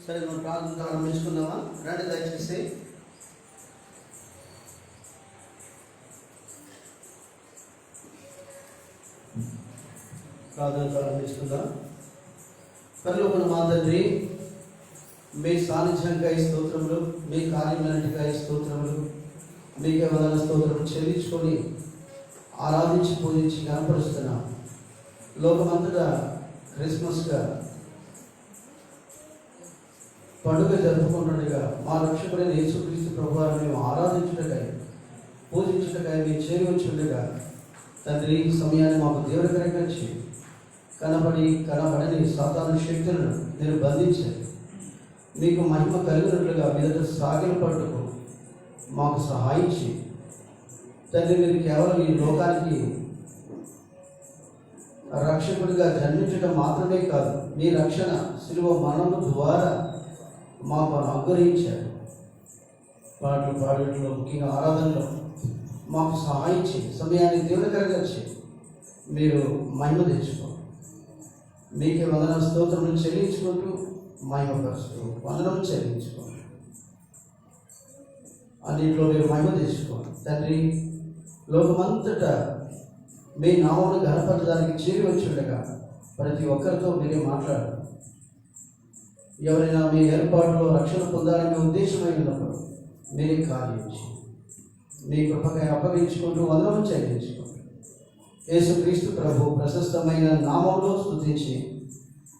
సరే మనం ప్రార్థన ప్రారంభించుకుందామా? రండి దయచేసి. ప్రార్థన ప్రారంభించుకుందాం. పరలోకమున మా తండ్రి, మీ సాన్నిధ్యంకై స్తోత్రములు, మీ కార్యములన్నిటికై స్తోత్రములు, మీకే వందన స్తోత్రములు చెల్లించుకొని ఆరాధించి పూజించి కనపరుస్తున్నాం. లోకమంతటా క్రిస్మస్గా పండుగ జరుపుకుంటుండగా మా రక్షకుడైన యేసుక్రీస్తు ప్రభువారు మేము ఆరాధించుటకై పూజించుటకై మీరు చేరువచ్చుండగా తండ్రి, ఈ సమయాన్ని మాకు దేవుడికరంగా కనబడని సాతాను శక్తులను నేను బంధించాను. మీకు మహిమ కలిగినట్లుగా మీదట సాగిన పట్టుకు మాకు సహాయం చేయి తండ్రి. మీరు కేవలం ఈ లోకానికి రక్షకుడిగా జన్మించడం మాత్రమే కాదు, మీ రక్షణ శిలువ మరణము ద్వారా మాకు అనుగ్రహించారు. పాటలు పాడేట్లో, ముఖ్యంగా ఆరాధనలో మాకు సహాయం చేయి. సమయాన్ని దేవుడికరంగా చేయి. మీరు మహిమ తెచ్చుకో. మీకే వందన స్తోత్రములు చెల్లించుకుంటూ మహిమపరుస్తూ వందనము చెల్లించుకోండి. అన్నింటిలో మీరు మహిమ తెచ్చుకోండి తండ్రి. లోకమంతటా మీ నామమును ఘనపరచడానికి చేరి వచ్చి ఉండగా ప్రతి ఒక్కరితో మీరే మాట్లాడారు. ఎవరైనా మీ ఏర్పాటులో రక్షణ పొందాలని ఉద్దేశమై ఉన్నప్పుడు మీరే కార్యం చేయండి. మీ కృపకై అప్పగించుకుంటూ వందనము చెల్లించుకోండి. యేసుక్రీస్తు ప్రభు ప్రశస్తమైన నామములో స్తుతించి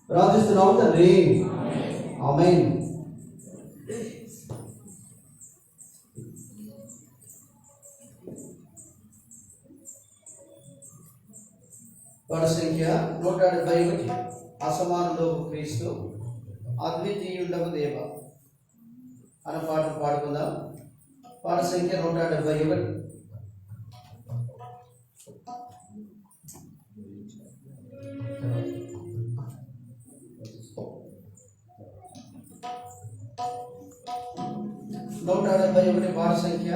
ప్రార్థిస్తున్నాము తండ్రి. ఆమేన్. పాట సంఖ్య 171. అసమానుడవు క్రీస్తు, అద్వితీయుండవు దేవ అన్న పాట పాడుకుందాం. పాట సంఖ్య 171. పాట సంఖ్య.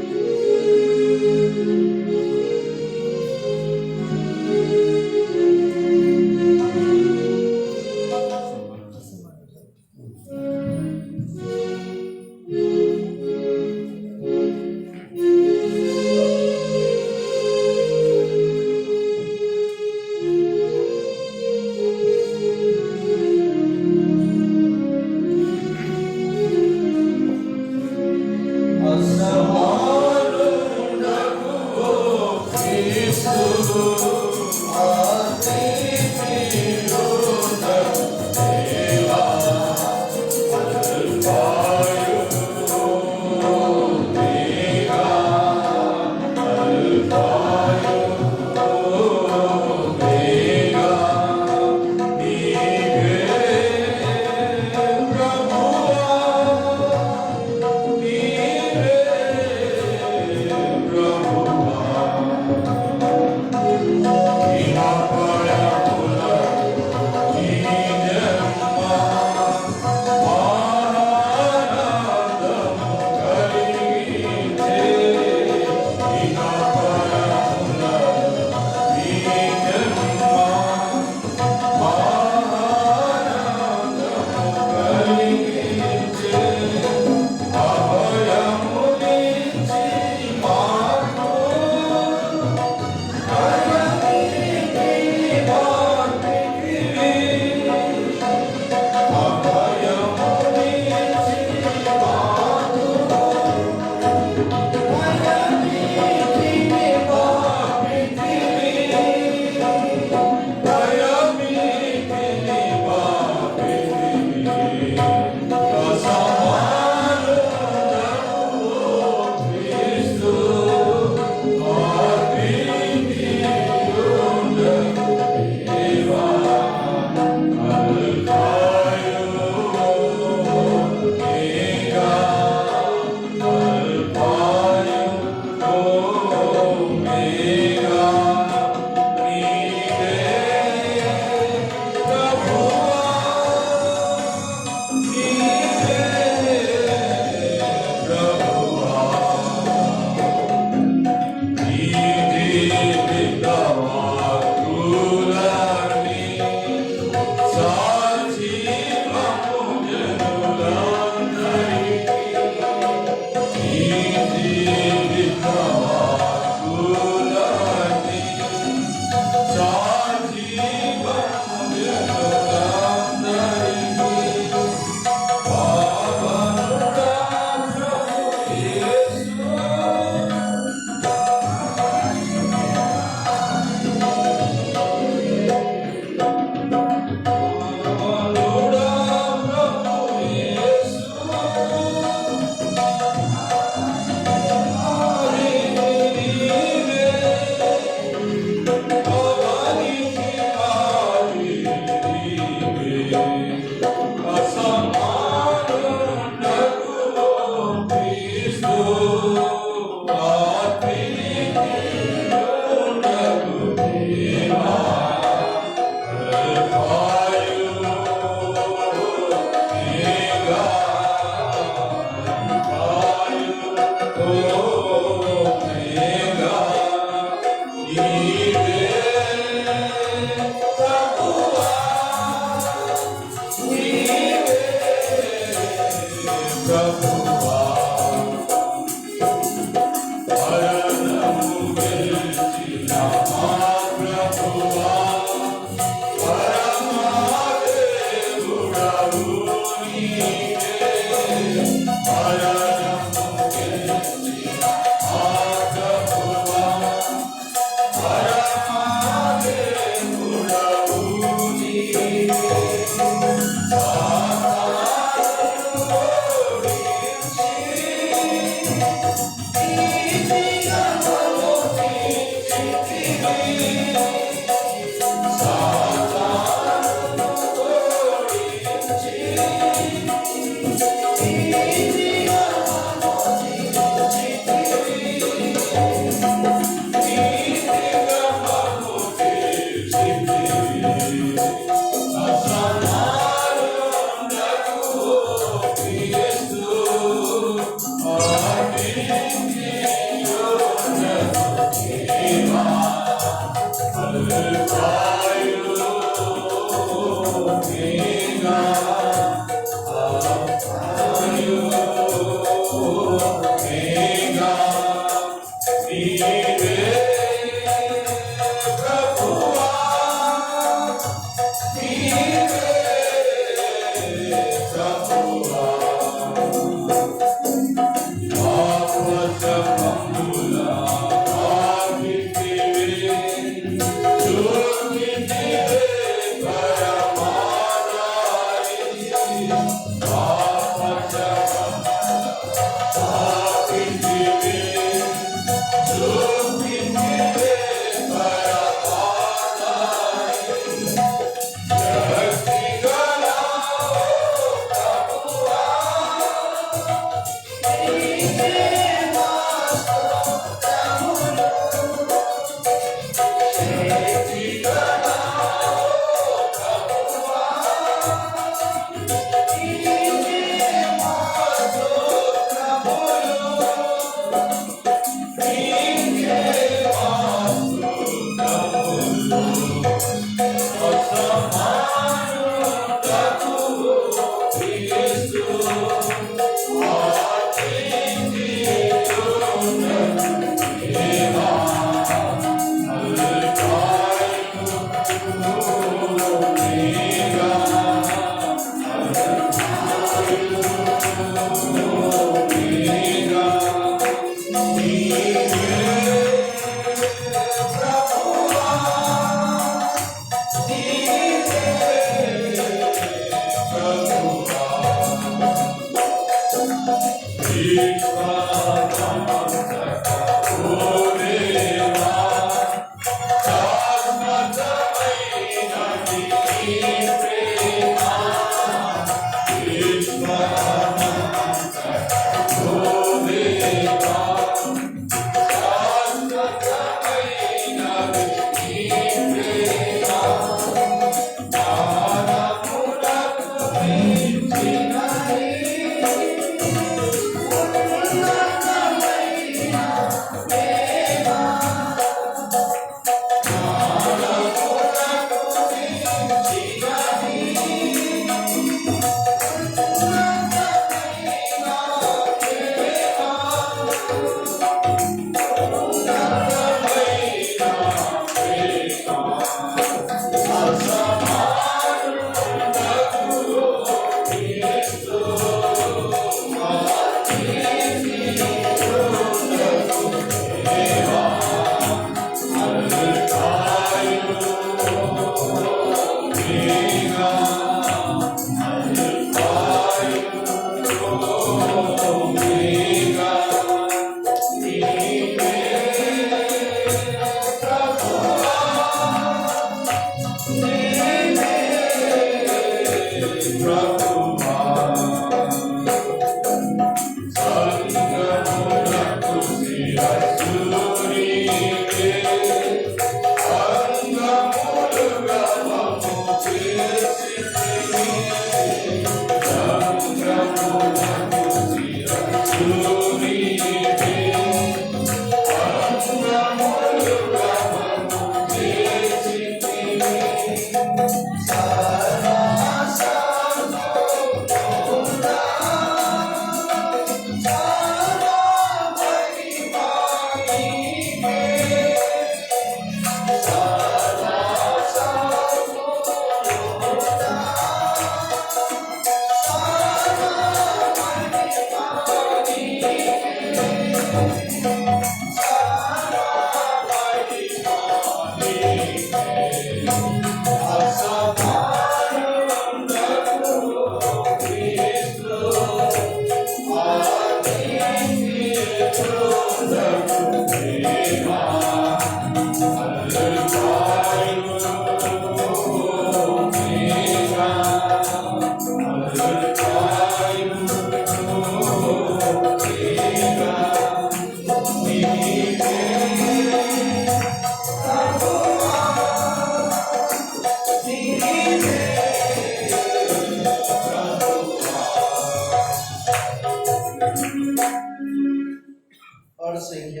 పాట సంఖ్య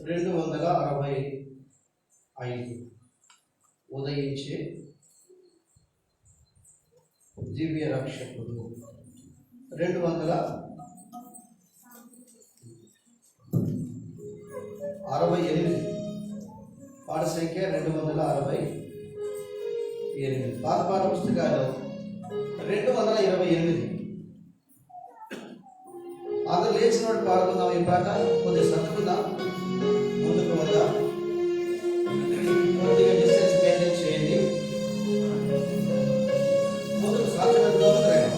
265. ఉదయించే దివ్య రక్షకుడు. 268. పాట సంఖ్య 268. పాత పాఠ పుస్తకాలు 228. అందరూ లేచిన వాడు పాడుకుందాం. ఈ పాట కొద్దిగా సర్దుకుందాం, ముందుకు వద్దాం. కొద్దిగా డిస్టెన్స్ మెయింటైన్ చేయండి. ముందుకు సాధ్యమైన ముందుకు రండి.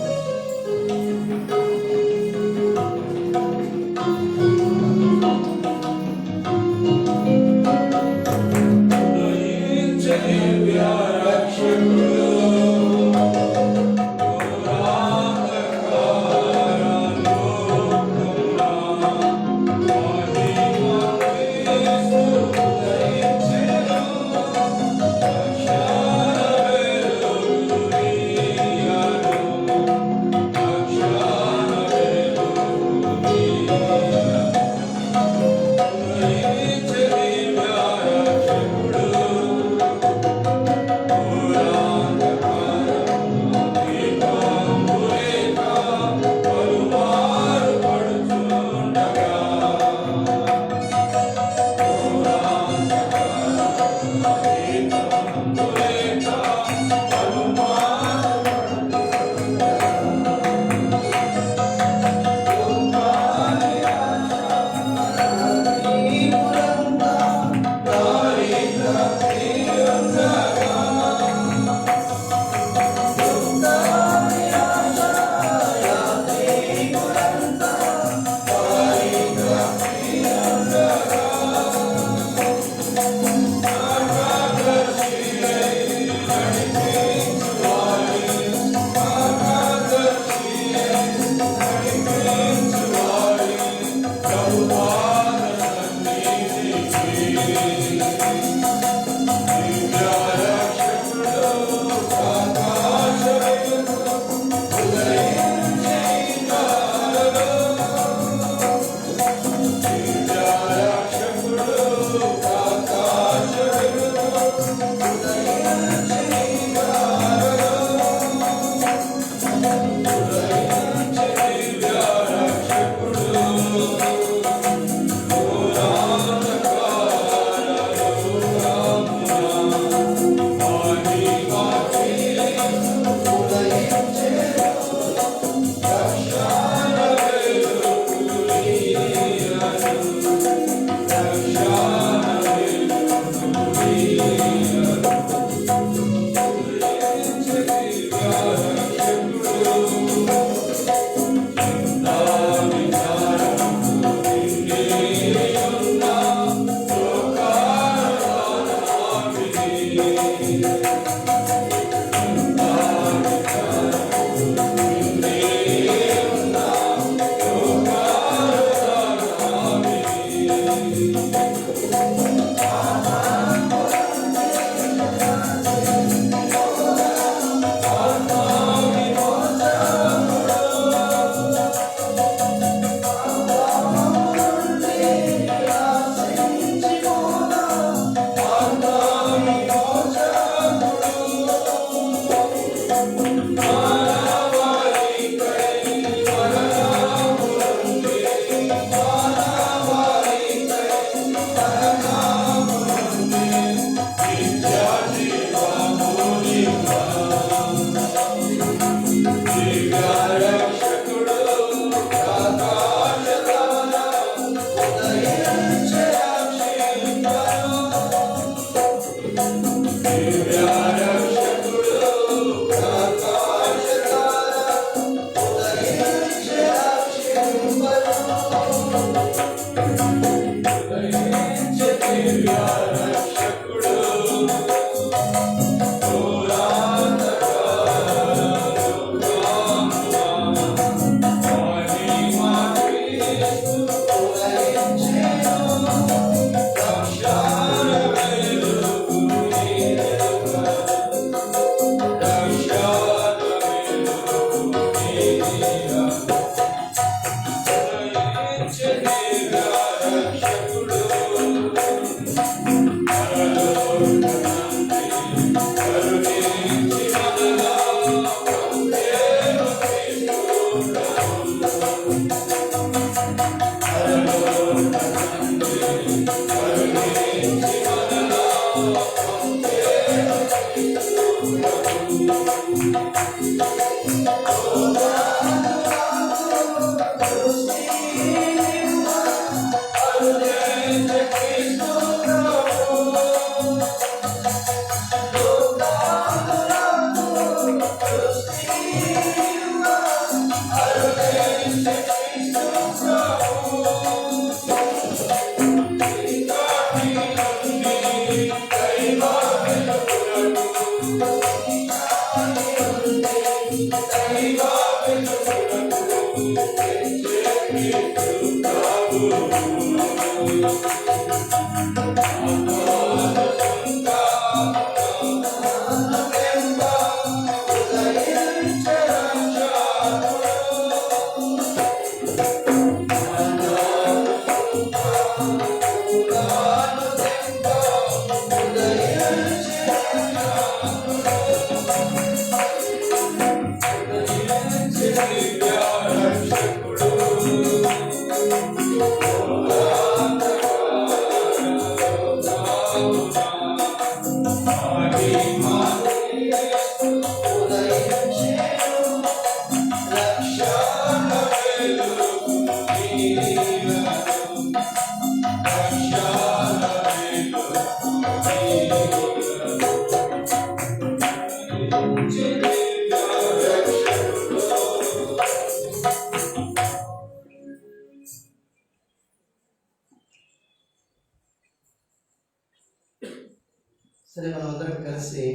సరే, మనం అందరం కలిసి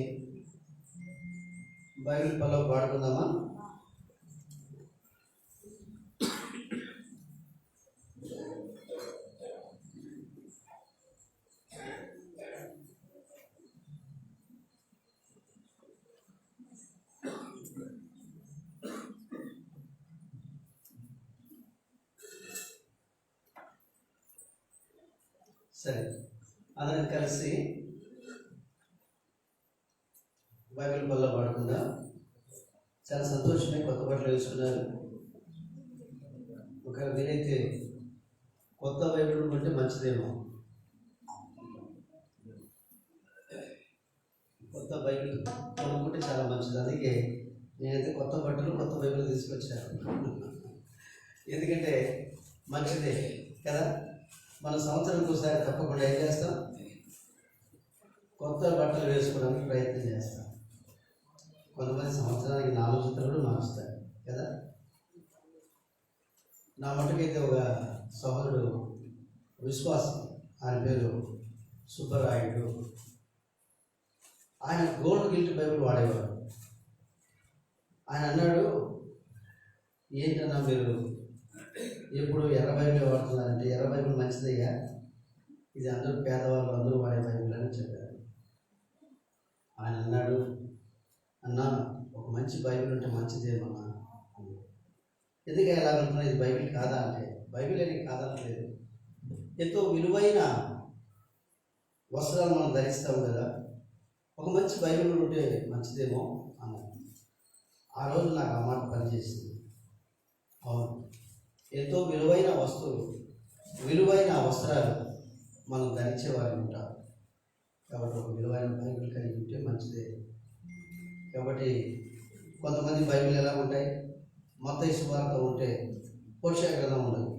బైబిల్ పల్లవి పాడుకుందామా? సరే, అందరం కలిసి బైబిల్ పల్ల పాడుకుందాం. చాలా సంతోషమే, కొత్త బట్టలు వేసుకున్నారు. ఒకవేళ మీరైతే కొత్త బైబిల్ ఉంటే మంచిదేమో. కొత్త బైబిల్ కొనుక్కుంటే చాలా మంచిది. అందుకే నేనైతే కొత్త బట్టలు కొత్త బైబిల్ తీసుకొచ్చాను. ఎందుకంటే మంచిదే కదా. మన సంవత్సరానికి ఒకసారి తప్పకుండా ఏం చేస్తాం? కొత్త బట్టలు వేసుకోవడానికి ప్రయత్నం చేస్తాం. కొంతమంది సంవత్సరానికి 4 జతలు మారుస్తారు కదా. నా మటుకైతే ఒక సహోదరుడు విశ్వాసం, ఆయన పేరు సుబ్బరాయుడు, ఆయన గోల్డ్ గిల్ట్ బైబిల్ వాడేవాడు. ఆయన అన్నాడు, ఏంటన్నా మీరు ఎప్పుడు ఎర్ర బైబిల్ వాడుతున్నారంటే, ఎర్ర బైబిల్ మంచిదయ్యా, ఇది అందరూ పేదవాళ్ళు అందరూ వాడే బైబిల్ అని చెప్పారు. ఆయన అన్నాడు, అన్నా ఒక మంచి బైబిల్ ఉంటే మంచిదేమన్నా. ఎందుకు ఎలాగంటున్నా, ఇది బైబిల్ కాదా అంటే, బైబిల్ అని కాదనట్లేదు. ఎంతో విలువైన వస్త్రాలు మనం ధరిస్తాం కదా, ఒక మంచి బైబిల్ ఉంటే మంచిదేమో అన్నాడు. ఆ రోజు నాకు ఆ మాట పనిచేసింది. అవును, ఎంతో విలువైన వస్తువులు, విలువైన వస్త్రాలు మనం ధరించేవారు ఉంటారు. కాబట్టి ఒక విలువైన బైబిల్ కలిగి ఉంటే మంచిదే. కాబట్టి కొంతమంది బైబిల్ ఎలా ఉంటాయి, మత్తయి సువార్త ఉంటే పోషక గ్రంథం ఉండదు,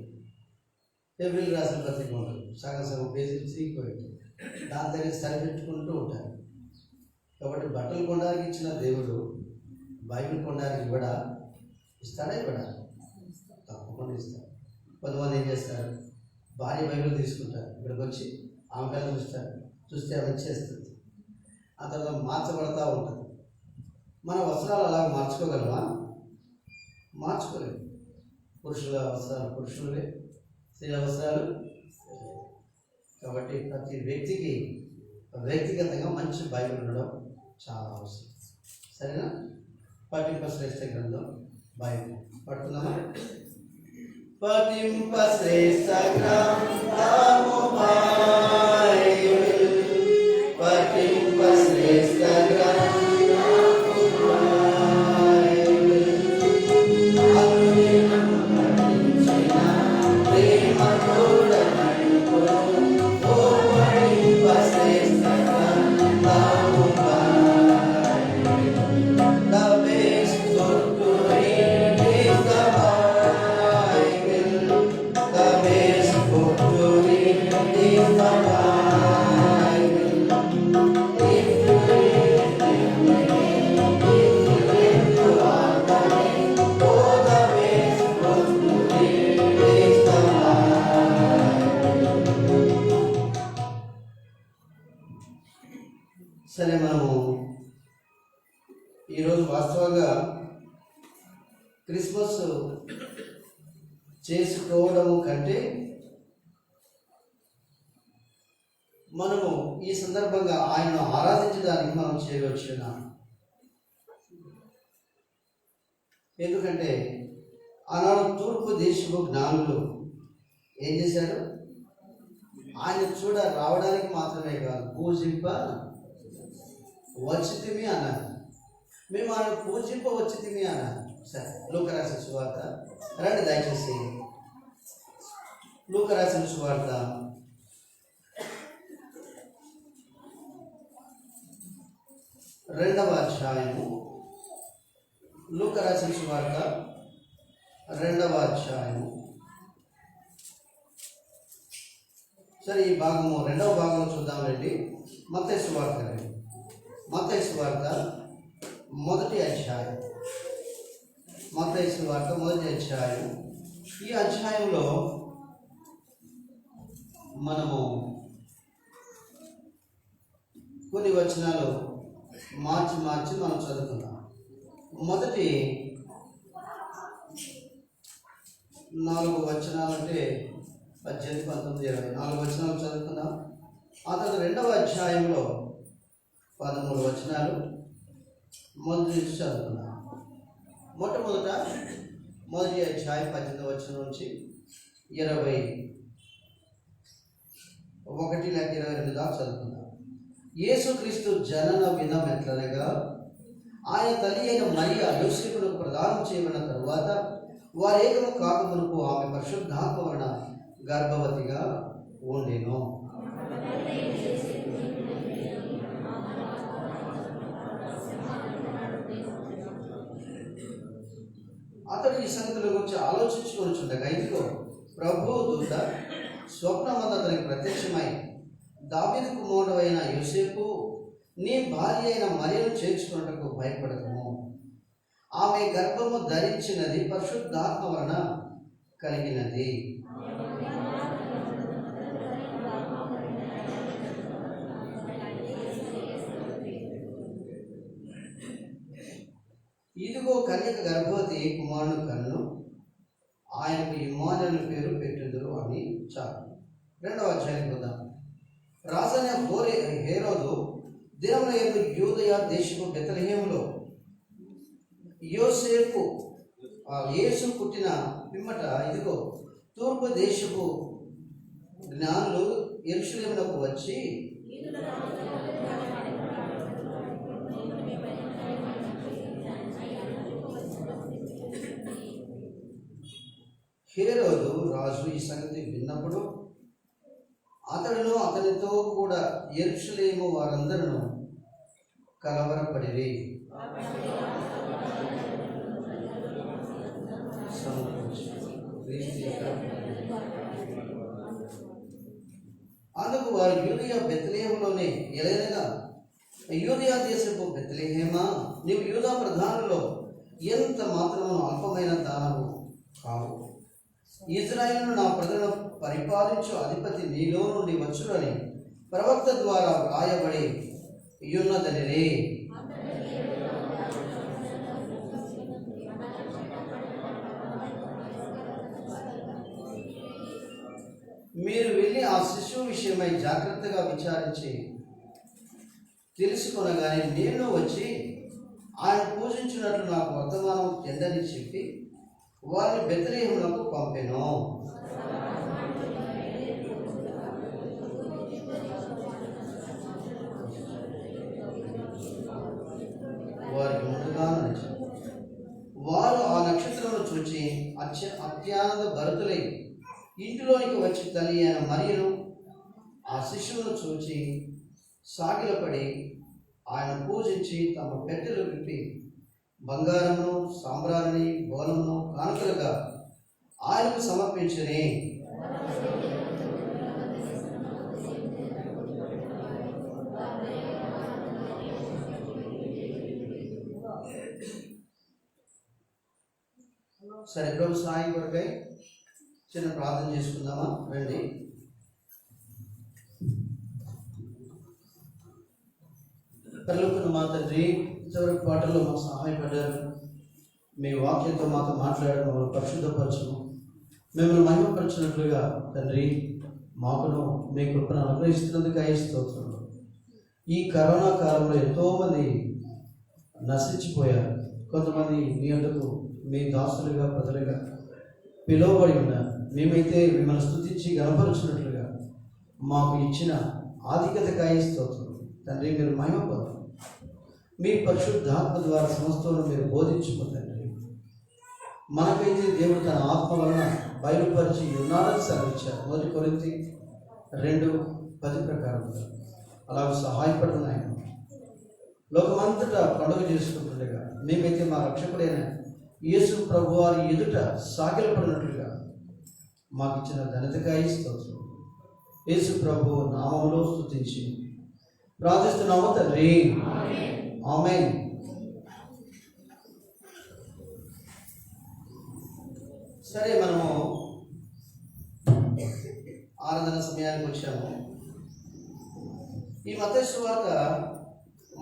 ఏప్రిల్ రాసిన పత్రిక ఉండదు, సగం సగం పేజీలు చీకిపోయి దాని దగ్గర సరిపెట్టుకుంటూ ఉంటారు. కాబట్టి బట్టలు కొనడానికి ఇచ్చిన దేవుడు బైబిల్ కొనడానికి ఇవ్వడా? ఇస్తాడా? ఇవ్వడా? తప్పకుండా ఇస్తాడు. కొంతమంది ఏం చేస్తారు, భార్య బైబిల్ తీసుకుంటారు, ఇక్కడికి వచ్చి ఆమె కళ్ళ చూస్తే అది వచ్చేస్తుంది, ఆ తర్వాత మార్చబడతా ఉంటుంది. మన వస్త్రాలు అలాగ మార్చుకోగలమా? మార్చుకోలేము. పురుషుల వస్త్రాలు పురుషులే, స్త్రీల వస్త్రాలు. కాబట్టి ప్రతి వ్యక్తికి వ్యక్తిగతంగా మంచి బైబిల్ ఉండడం చాలా అవసరం. సరేనా? పఠింప శ్రేష్ఠ గ్రంథం బైబిల్ పట్టుకుందామా? పఠింప శ్రేష్ఠ గ్రంథము బైబిల్, పఠింప శ్రేష్ఠ గ్రంథము బైబిల్, అనుదినం పఠించిన ప్రేమ సరే, మనము ఈరోజు వాస్తవంగా క్రిస్మస్ చేసుకోవడము కంటే మనము ఈ సందర్భంగా ఆయనను ఆరాధించడానికి మనం చేయవచ్చున్నాం. ఎందుకంటే ఆనాడు తూర్పు దేశపు జ్ఞానులు ఏం చేశారు? ఆయన చూడ రావడానికి మాత్రమే కాదు, పూజింప వచ్చితిమి అన్నారు. మేము ఆయన పూజింప వచ్చితిమి అన్నారు. సరే, లూకా రాసిన సువార్త రండి దయచేసి. లూకా రాసిన సువార్త 2వ అధ్యాయము. లూకా రాసిన సువార్త 2వ అధ్యాయము. సరే, ఈ భాగము 2వ భాగంలో చూద్దామండి. మత్తయి సువార్త రండి. మత్తయి సువార్త 1వ అధ్యాయం. మత్తయి సువార్త 1వ అధ్యాయం. ఈ అధ్యాయంలో మనము కొన్ని వచనాలు మార్చి మనం చదువుకుందాం. మొదటి 4 వచనాలు అంటే 18, 19, 20 4 వచనాలు చదువుకుందాం. ఆ తర్వాత 2వ అధ్యాయంలో 13 వచనాలు మొదటి నుంచి చదువుకుందాం. మొట్టమొదట 1వ అధ్యాయం 18వ వచనం నుంచి 21 లేక 22 దాకా చదువుకుందాం. యేసుక్రీస్తు జనన విధం ఎట్లనగా, ఆయన తల్లి అయిన మరియ యోసేపునకు ప్రదానం చేయబడిన తరువాత వారేకము కాకమునుపు ఆమె పరిశుద్ధాత్మ వలన గర్భవతిగా ఉండెను. అతడు ఈ సంగతుల గురించి ఆలోచించుకొనిచుండగా ఇదిగో ప్రభువు దూత స్వప్నమందు అతనికి ప్రత్యక్షమై, దావీదు కుమారుడైన యోసేపు, నీ భార్య అయిన మరియను చేర్చుకున్నటకు భయపడకము. ఆమె గర్భము ధరించినది పరిశుద్ధాత్మ వలన కలిగినది. ఇదిగో కన్యక గర్భవతి కుమారుని కన్ను, ఆయనకు ఇమ్మానుయేలు పేరు పెట్టుదురు అని చాలు. 2వ అధ్యాయం చూద్దాం. రాజైన హేరోదు దినమున యందు యూదయ దేశపు బెత్లెహేములో యేసు పుట్టిన పిమ్మట ఇదిగో తూర్పు దేశపు జ్ఞానులు యెరూషలేమునకు వచ్చి హేరోదు రాజు ఈ సంగతి విన్నప్పుడు అతడును అతనితో కూడా యెరూషలేము వారందరూ కలవరపడిరి. అందుకు వారు యూదయ బెత్లెహేములోనే ఎలయనగా, యూదయ దేశపు బెత్లెహేమా, నీవు యూదా ప్రధానులో ఎంత మాత్రము అల్పమైన దానము కావు. ఇజ్రాయేలును నా ప్రజలను పరిపాలించు అధిపతి నీలో నుండి వచ్చునని ప్రవక్త ద్వారా వ్రాయబడి యున్నదనిరే. మీరు వెళ్ళి ఆ శిశువు విషయమై జాగ్రత్తగా విచారించి తెలుసుకొనగానే నేను వచ్చి ఆయన పూజించినట్లు నాకు వర్తమానం ఎందని చెప్పి వారిని బెత్లెహేమునకు పంపెను. వారికి ముందుగా వారు ఆ నక్షత్రమును చూచి అత్యానంద భరితులై ఇంటిలోనికి వచ్చి తల్లి అయిన మరియను ఆ శిశువును చూచి సాగిలపడి ఆయన పూజించి తమ పెట్టెలు విప్పి బంగారమును సాంబ్రాణిని బోనమును కానుకలుగా ఆయనకు సమర్పించని. సరే, ప్రభు సాయం కొరకై చిన్న ప్రార్థన చేసుకుందామా? రండి. పరలోకపు మా తండ్రి, చివరి పాటల్లో మాకు సహాయపడ్డారు. మీ వాక్యంతో మాతో మాట్లాడడం, మమ్మల్ని పరిశుద్ధపరచము, మిమ్మల్ని మహిమపరచినట్లుగా తండ్రి మాకును మీ కృపను అనుగ్రహిస్తున్నందుకు స్తోత్రం. ఈ కరోనా కాలంలో ఎంతోమంది నశించిపోయారు. కొంతమంది మీ వద్దకు మీ దాసులుగా ప్రజలుగా పిలువబడి ఉన్నారు. మేమైతే మిమ్మల్ని స్తుతించి గణపరుచినట్లుగా మాకు ఇచ్చిన ఆధిక్యతకాయ స్తోత్రం. తండ్రి, మీరు మహిమ పొందండి. మీ పరిశుద్ధాత్మ ద్వారా సమస్తను మీరు బోధించుకుందండి. మనకైతే దేవుడు తన ఆత్మ వలన బయలుపరిచి ఉన్నాడని సెలవిచ్చారు. 1 కొరింథీ 2:10 ప్రకారం అలాగే సహాయపడుతున్నాయి. లోకమంతటా పండుగ చేసుకుంటుండగా మేమైతే మా రక్షకుడైన యేసు ప్రభు వారి ఎదుట సాగిలపడినట్లుగా మాకు ఇచ్చిన ఘనతకాయ స్తోత్రం. యేసు ప్రభు నామములో స్తుతించి ప్రార్థిస్తున్నాము తండ్రి, ఆమేన్. సరే, మనము ఆరాధన సమయానికి వచ్చాము. ఈ మత్తయి సువార్త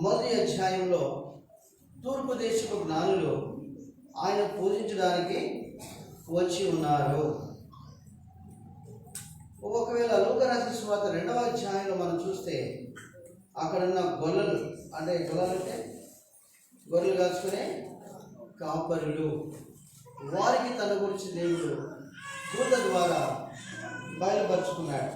1వ అధ్యాయంలో తూర్పు దేశపు జ్ఞానులు ఆయన పూజించడానికి వచ్చి ఉన్నారు. ఒకవేళ లూకా రాసిన సువార్త 2వ అధ్యాయంలో మనం చూస్తే అక్కడున్న గొర్రెలు అంటే గొర్రెలు కాచుకునే కాపరులు, వారికి తన గురించి దేవుడు దూత ద్వారా బయలుపరుచుకున్నాడు.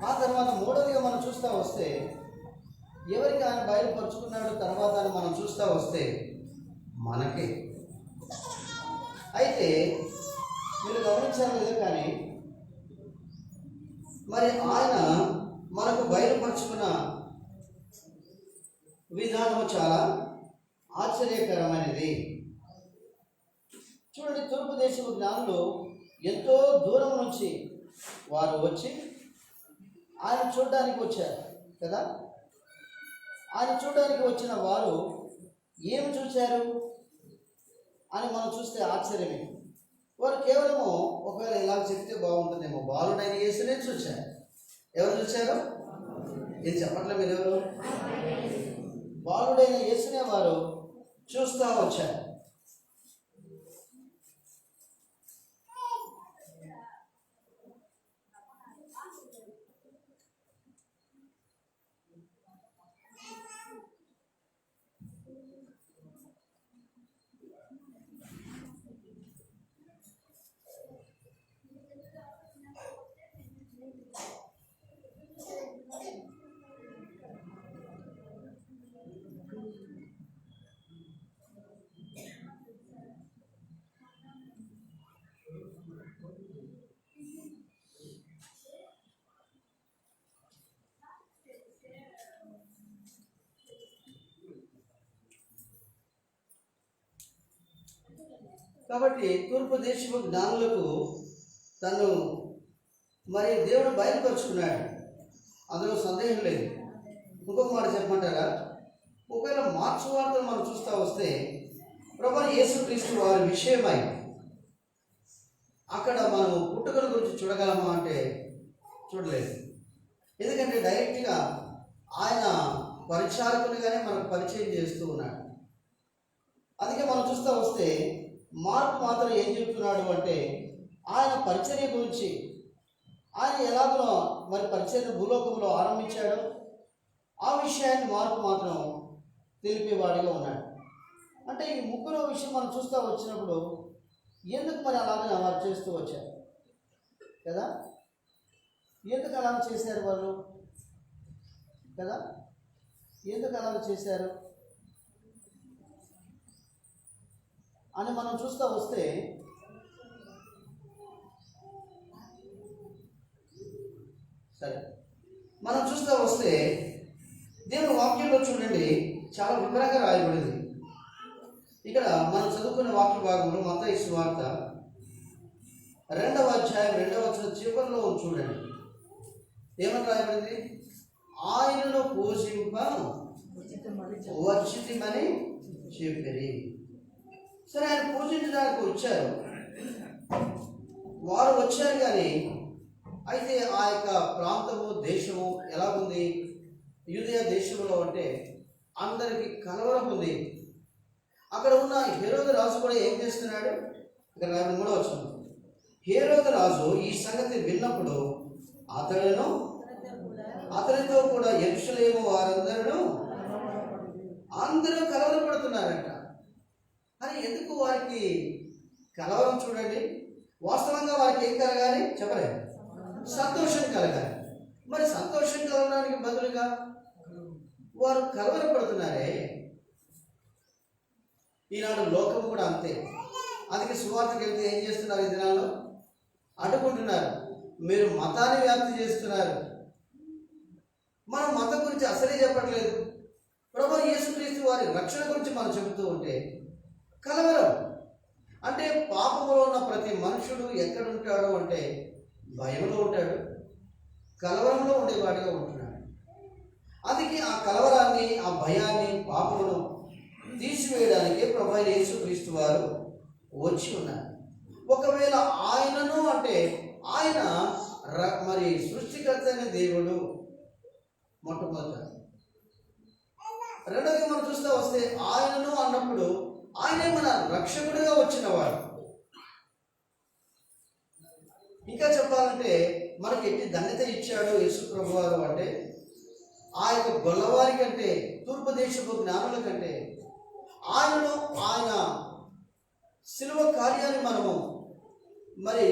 ఆ తర్వాత మూడవదిగా మనం చూస్తూ వస్తే ఎవరికి ఆయన బయలుపరుచుకున్నాడు తర్వాత అని మనం చూస్తూ వస్తే మనకే. అయితే మీరు గమనించాలి లేదా, కానీ మరి ఆయన మనకు బయలుపరుచుకున్న విధానం చాలా ఆశ్చర్యకరమైనది. చూడండి, తూర్పు దేశపు జ్ఞానులు ఎంతో దూరం నుంచి వారు వచ్చి ఆయన చూడడానికి వచ్చారు కదా. ఆయన చూడడానికి వచ్చిన వారు ఏమి చూశారు అని మనం చూస్తే ఆశ్చర్యమే. వారు కేవలము ఒకవేళ ఇలా చెప్తే బాగుంటుందేమో, బాలుడైన యేసునే చూశారు. ఎవరు చూశారు? ఇది చెప్పట్లే మీరు ఎవరు? బాలుడైన యేసునే వారు చూస్తూ వచ్చారు. కాబట్టి తూర్పు దేశపు జ్ఞానులకు తను మరి దేవుడు బయలుపరుచుకున్నాడు, అందులో సందేహం లేదు. ఇంకొక మాట చెప్పమంటారా? ఒకవేళ మార్క్స్ వార్తలు మనం చూస్తూ వస్తే ప్రభువైన యేసుక్రీస్తు వారి విషయమై అక్కడ మనం పుట్టుకల గురించి చూడగలమా అంటే చూడలేదు. ఎందుకంటే డైరెక్ట్గా ఆయన పరిచారకునిగానే మనకు పరిచయం చేస్తూ ఉన్నాడు. అందుకే మనం చూస్తూ వస్తే మార్కు మాత్రం ఏం చెప్తున్నాడు అంటే ఆయన పరిచర్య గురించి, ఆయన ఎలాగో మరి పరిచర్య భూలోకంలో ఆరంభించాడో ఆ విషయాన్ని మార్కు మాత్రం తెలిపేవాడిగా ఉన్నాడు. అంటే ఈ ముగ్గురు విషయం మనం చూస్తూ వచ్చినప్పుడు ఎందుకు మరి అలాగే వారు చేస్తూ వచ్చారు కదా, ఎందుకు అలా చేశారు వాళ్ళు కదా, ఎందుకు అలా చేశారు అని మనం చూస్తూ వస్తే సరే మనం చూస్తూ వస్తే దేవుని వాక్యంలో చూడండి చాలా వివరంగా రాయబడింది. ఇక్కడ మనం చదువుకున్న వాక్య భాగంలో మత్తయి సువార్త 2వ అధ్యాయం 2వ వచనం చివరిలో చూడండి, ఏమని రాయబడింది? ఆయనను పూజింప వచ్చితిమని చెప్పిరి. సరే, ఆయన పూజించడానికి వచ్చారు, వారు వచ్చారు. కానీ అయితే ఆ యొక్క ప్రాంతము, దేశము ఎలా ఉంది? యూదయ దేశంలో అంటే అందరికీ కలవరం ఉంది. అక్కడ ఉన్న హేరోదు రాజు కూడా ఏం చేస్తున్నాడు? ఇక్కడ 3వ వచనం, హేరోదు రాజు ఈ సంగతి విన్నప్పుడు అతనితో కూడా యెరూషలేము వారందరూ కలవరపడుతున్నారంట. అని ఎందుకు వారికి కలవరం? చూడండి, వాస్తవంగా వారికి ఏం కలగాలి చెప్పలే? సంతోషం కలగాలి. మరి సంతోషం కలగడానికి బదులుగా వారు కలవరపడుతున్నారే. ఈనాడు లోకం కూడా అంతే. అందుకే సువార్తకి వెళ్తే ఏం చేస్తున్నారు? ఈ దినాల్లో అడ్డుకుంటున్నారు. మీరు మతాన్ని వ్యాప్తి చేస్తున్నారు. మనం మతం గురించి అసలే చెప్పట్లేదు. ప్రభువు యేసుక్రీస్తు వారి రక్షణ గురించి మనం చెబుతూ ఉంటే కలవరం. అంటే పాపంలో ఉన్న ప్రతి మనుషుడు ఎక్కడుంటాడు అంటే భయంలో ఉంటాడు, కలవరంలో ఉండేవాడిగా ఉంటున్నాడు. అందుకే ఆ కలవరాన్ని, ఆ భయాన్ని, పాపమును తీసివేయడానికే ప్రభువు యేసుక్రీస్తు వారు వచ్చి ఉన్నారు. ఒకవేళ ఆయనను అంటే ఆయన మరి సృష్టికర్త అయిన దేవుడు మొట్టమొదట. రెండవది మనం చూస్తూ వస్తే ఆయనను అన్నప్పుడు ఆయనే మన రక్షకుడిగా వచ్చినవాడు. ఇంకా చెప్పాలంటే మనకి ఎట్టి ధన్యత ఇచ్చాడు యేసు ప్రభు వారు అంటే, ఆ యొక్క గొల్లవారి కంటే, తూర్పు దేశపు జ్ఞానుల కంటే ఆయన శిలువ కార్యాన్ని మనము మరి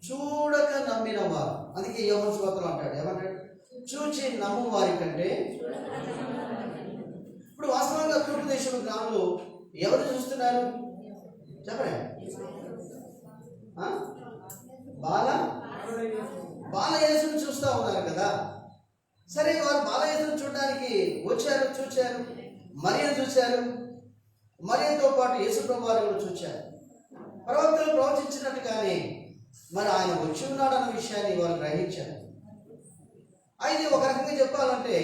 చూడక నమ్మిన వారు. అందుకే యోహాను సువార్తలో అంటాడు, ఏమంటాడు? చూచి నమ్ము వారి కంటే. ఇప్పుడు వాస్తవంగా తూర్పు దేశపు జ్ఞానులు ఎవరు చూస్తున్నారు చెప్పండి? బాలయేసును చూస్తూ ఉన్నారు కదా. సరే, వారు బాలయేసును చూడడానికి వచ్చారు, చూశారు, మరియను చూశారు, మరియతో పాటు యేసు ప్రభు వారు చూశారు. ప్రవక్తలు ప్రవచించినట్టుగానే మరి ఆయన వచ్చి ఉన్నాడన్న విషయాన్ని వాళ్ళు గ్రహించారు. అయితే ఒక రకంగా చెప్పాలంటే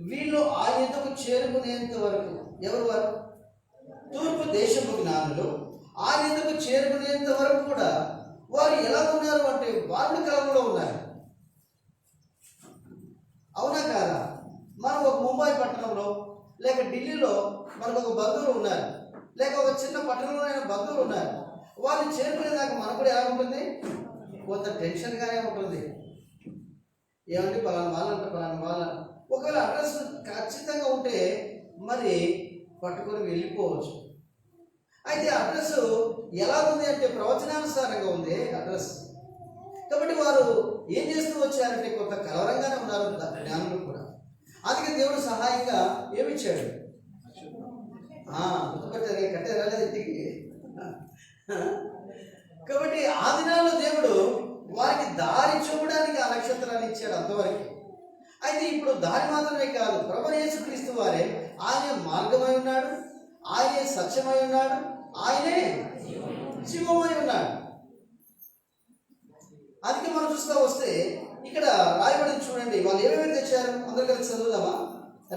వీళ్ళు ఆయన ఎందుకు చేరుకునేంత వరకు, ఎవరు వారు? తూర్పు దేశపు జ్ఞానులు ఆయన ఎందుకు చేరుకునేంత వరకు కూడా వారు ఎలా ఉన్నారు అంటే వాళ్ళు కలంలో ఉన్నారు. అవునా కాదా? మనం ఒక ముంబై పట్టణంలో లేక ఢిల్లీలో మనకు ఒక బంధువులు ఉన్నారు, లేక ఒక చిన్న పట్టణంలో బంధువులు ఉన్నారు. వాళ్ళు చేరుకునేదాకా మనకు కూడా ఎలా ఉంటుంది? కొంత టెన్షన్గానే ఉంటుంది. ఏమంటే పలానా వాళ్ళంటే పలానా వాళ్ళ, ఒకవేళ అడ్రస్ ఖచ్చితంగా ఉంటే మరి పట్టుకొని వెళ్ళిపోవచ్చు. అయితే అడ్రస్ ఎలా ఉంది అంటే ప్రవచనానుసారంగా ఉంది అడ్రస్. కాబట్టి వారు ఏం చేస్తూ వచ్చారంటే కొంత కలవరంగానే ఉన్నారు జ్ఞానులు కూడా. అందుకే దేవుడు సహాయంగా ఏమిచ్చాడు? గుర్తుపెట్టారు, కట్టే రాలేదు ఇంటికి. కాబట్టి ఆ దినాల్లో దేవుడు వారికి దారి చూపడానికి ఆ నక్షత్రాన్ని ఇచ్చాడు అంతవరకు. అయితే ఇప్పుడు దారి మాత్రమే కాదు, ప్రభువు యేసుక్రీస్తు వారే ఆయనే మార్గమై ఉన్నాడు, ఆయనే సత్యమై ఉన్నాడు, ఆయనే జీవమై ఉన్నాడు. అందుకే మనం చూస్తూ వస్తే ఇక్కడ రాయబడింది చూడండి, వాళ్ళు ఏమేమి తెచ్చారు? అందరూ కలిసి చదువుదామా?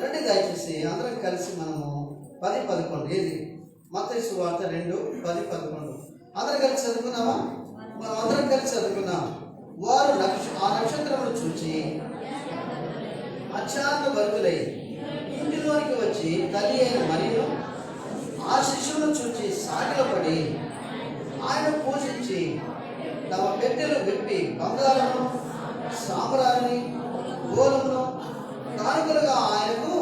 రండి దయచేసి అందరం కలిసి మనము 10-11 ఏది మత్తయి సువార్త 2:10-11 అందరం కలిసి చదువుకున్నామా? మనం అందరం కలిసి చదువుకున్నాం. వారు ఆ నక్షత్రమును చూచి అత్యంత భక్తులై ఇంటిలోనికి వచ్చి తల్లి అయిన మరియు ఆ శిశువును చూచి సాగిలపడి ఆయన పూజించి తమ పెట్టెలు విప్పి బంగారమును, సాంబ్రాణిని, గోధుమను కానుకలుగా ఆయనకు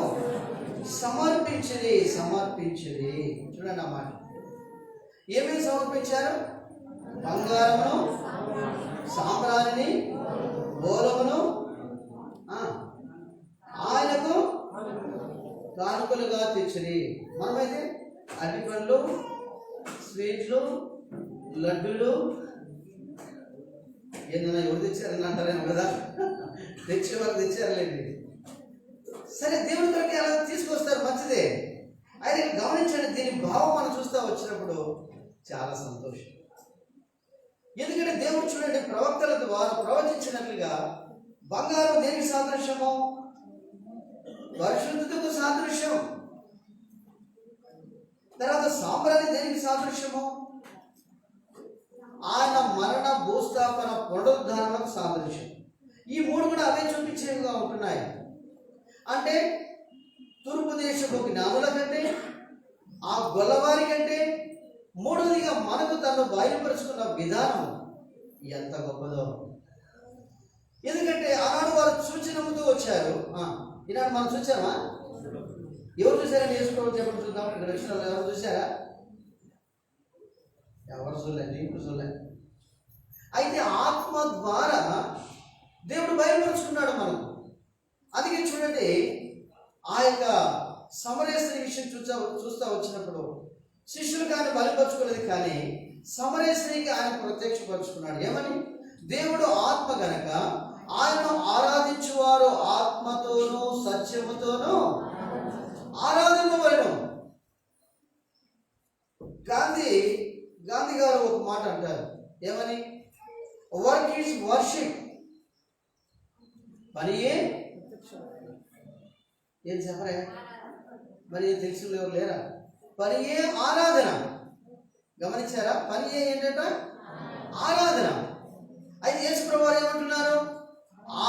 సమర్పించింది. చూడండి అన్నమాట. ఏమేమి సమర్పించారు? బంగారమును, సాంబ్రాణిని, గోధుమను ఆయనకు కానుకలుగా తెచ్చిరి. మనమైతే అరటిపండ్లు, స్వీట్లు, లడ్డులు ఏదైనా ఎవరు తెచ్చారని అంటారేమో కదా, తెచ్చేవారు తెచ్చారులేండి. సరే, దేవుని కొరకు అలా తీసుకొస్తారు, మంచిదే. అయితే గమనించండి, దీని భావం మనం చూస్తూ వచ్చినప్పుడు చాలా సంతోషం. ఎందుకంటే దేవుడు చూడండి, ప్రవక్తల ద్వారా ప్రవచించినట్లుగా బంగారం దేనికి సాదృశ్యము? పరిశుద్ధతకు సాదృశ్యం. తర్వాత సాంబ్రాణి దేనికి సాదృశ్యము? ఆయన మరణ, భూస్థాపన, పునరుద్ధారణకు సాదృశ్యం. ఈ మూడు కూడా అవే చూపించేవిగా ఉంటున్నాయి. అంటే తూర్పు దేశపు జ్ఞానుల కంటే, ఆ గొల్లవారి కంటే, మూడవదిగా మనకు తను బయలుపరుచుకున్న విధానం ఎంత గొప్పదో. ఎందుకంటే ఆనాడు వారు సూచనముతో వచ్చారు, ఈనాడు మనం చూసామా? ఎవరు చూసారని వేసుకోవచ్చు, చెప్పండి చూద్దాం. ఇక్కడ వచ్చిన ఎవరు చూసారా? ఎవరు చూడలేదు, నీకు చూడలేదు. అయితే ఆత్మ ద్వారా దేవుడు బయలుపరుచుకున్నాడు మనకు. అందుకే చూడండి, ఆ యొక్క సమరయ స్త్రీ విషయం చూస్తా వచ్చినప్పుడు శిష్యులకు ఆయన బయలుపరచుకోలేదు, కానీ సమరయ స్త్రీకి ఆయన ప్రత్యక్షపరుచుకున్నాడు. ఏమని? దేవుడు ఆత్మ గనక ఆయన ఆరాధించువారు ఆత్మతోనూ సత్యముతోనూ ఆరాధింపబడను. గాంధీ గారు ఒక మాట అంటారు, ఏమని? Work is worship. పనియే ఏం చెప్పరా? మరి తెలిసిన ఎవరు లేరా? పనియే ఆరాధన. గమనించారా? పనియే ఏంటంట? ఆరాధన. అయితే యేసు ప్రభువారు ఏమంటున్నారు?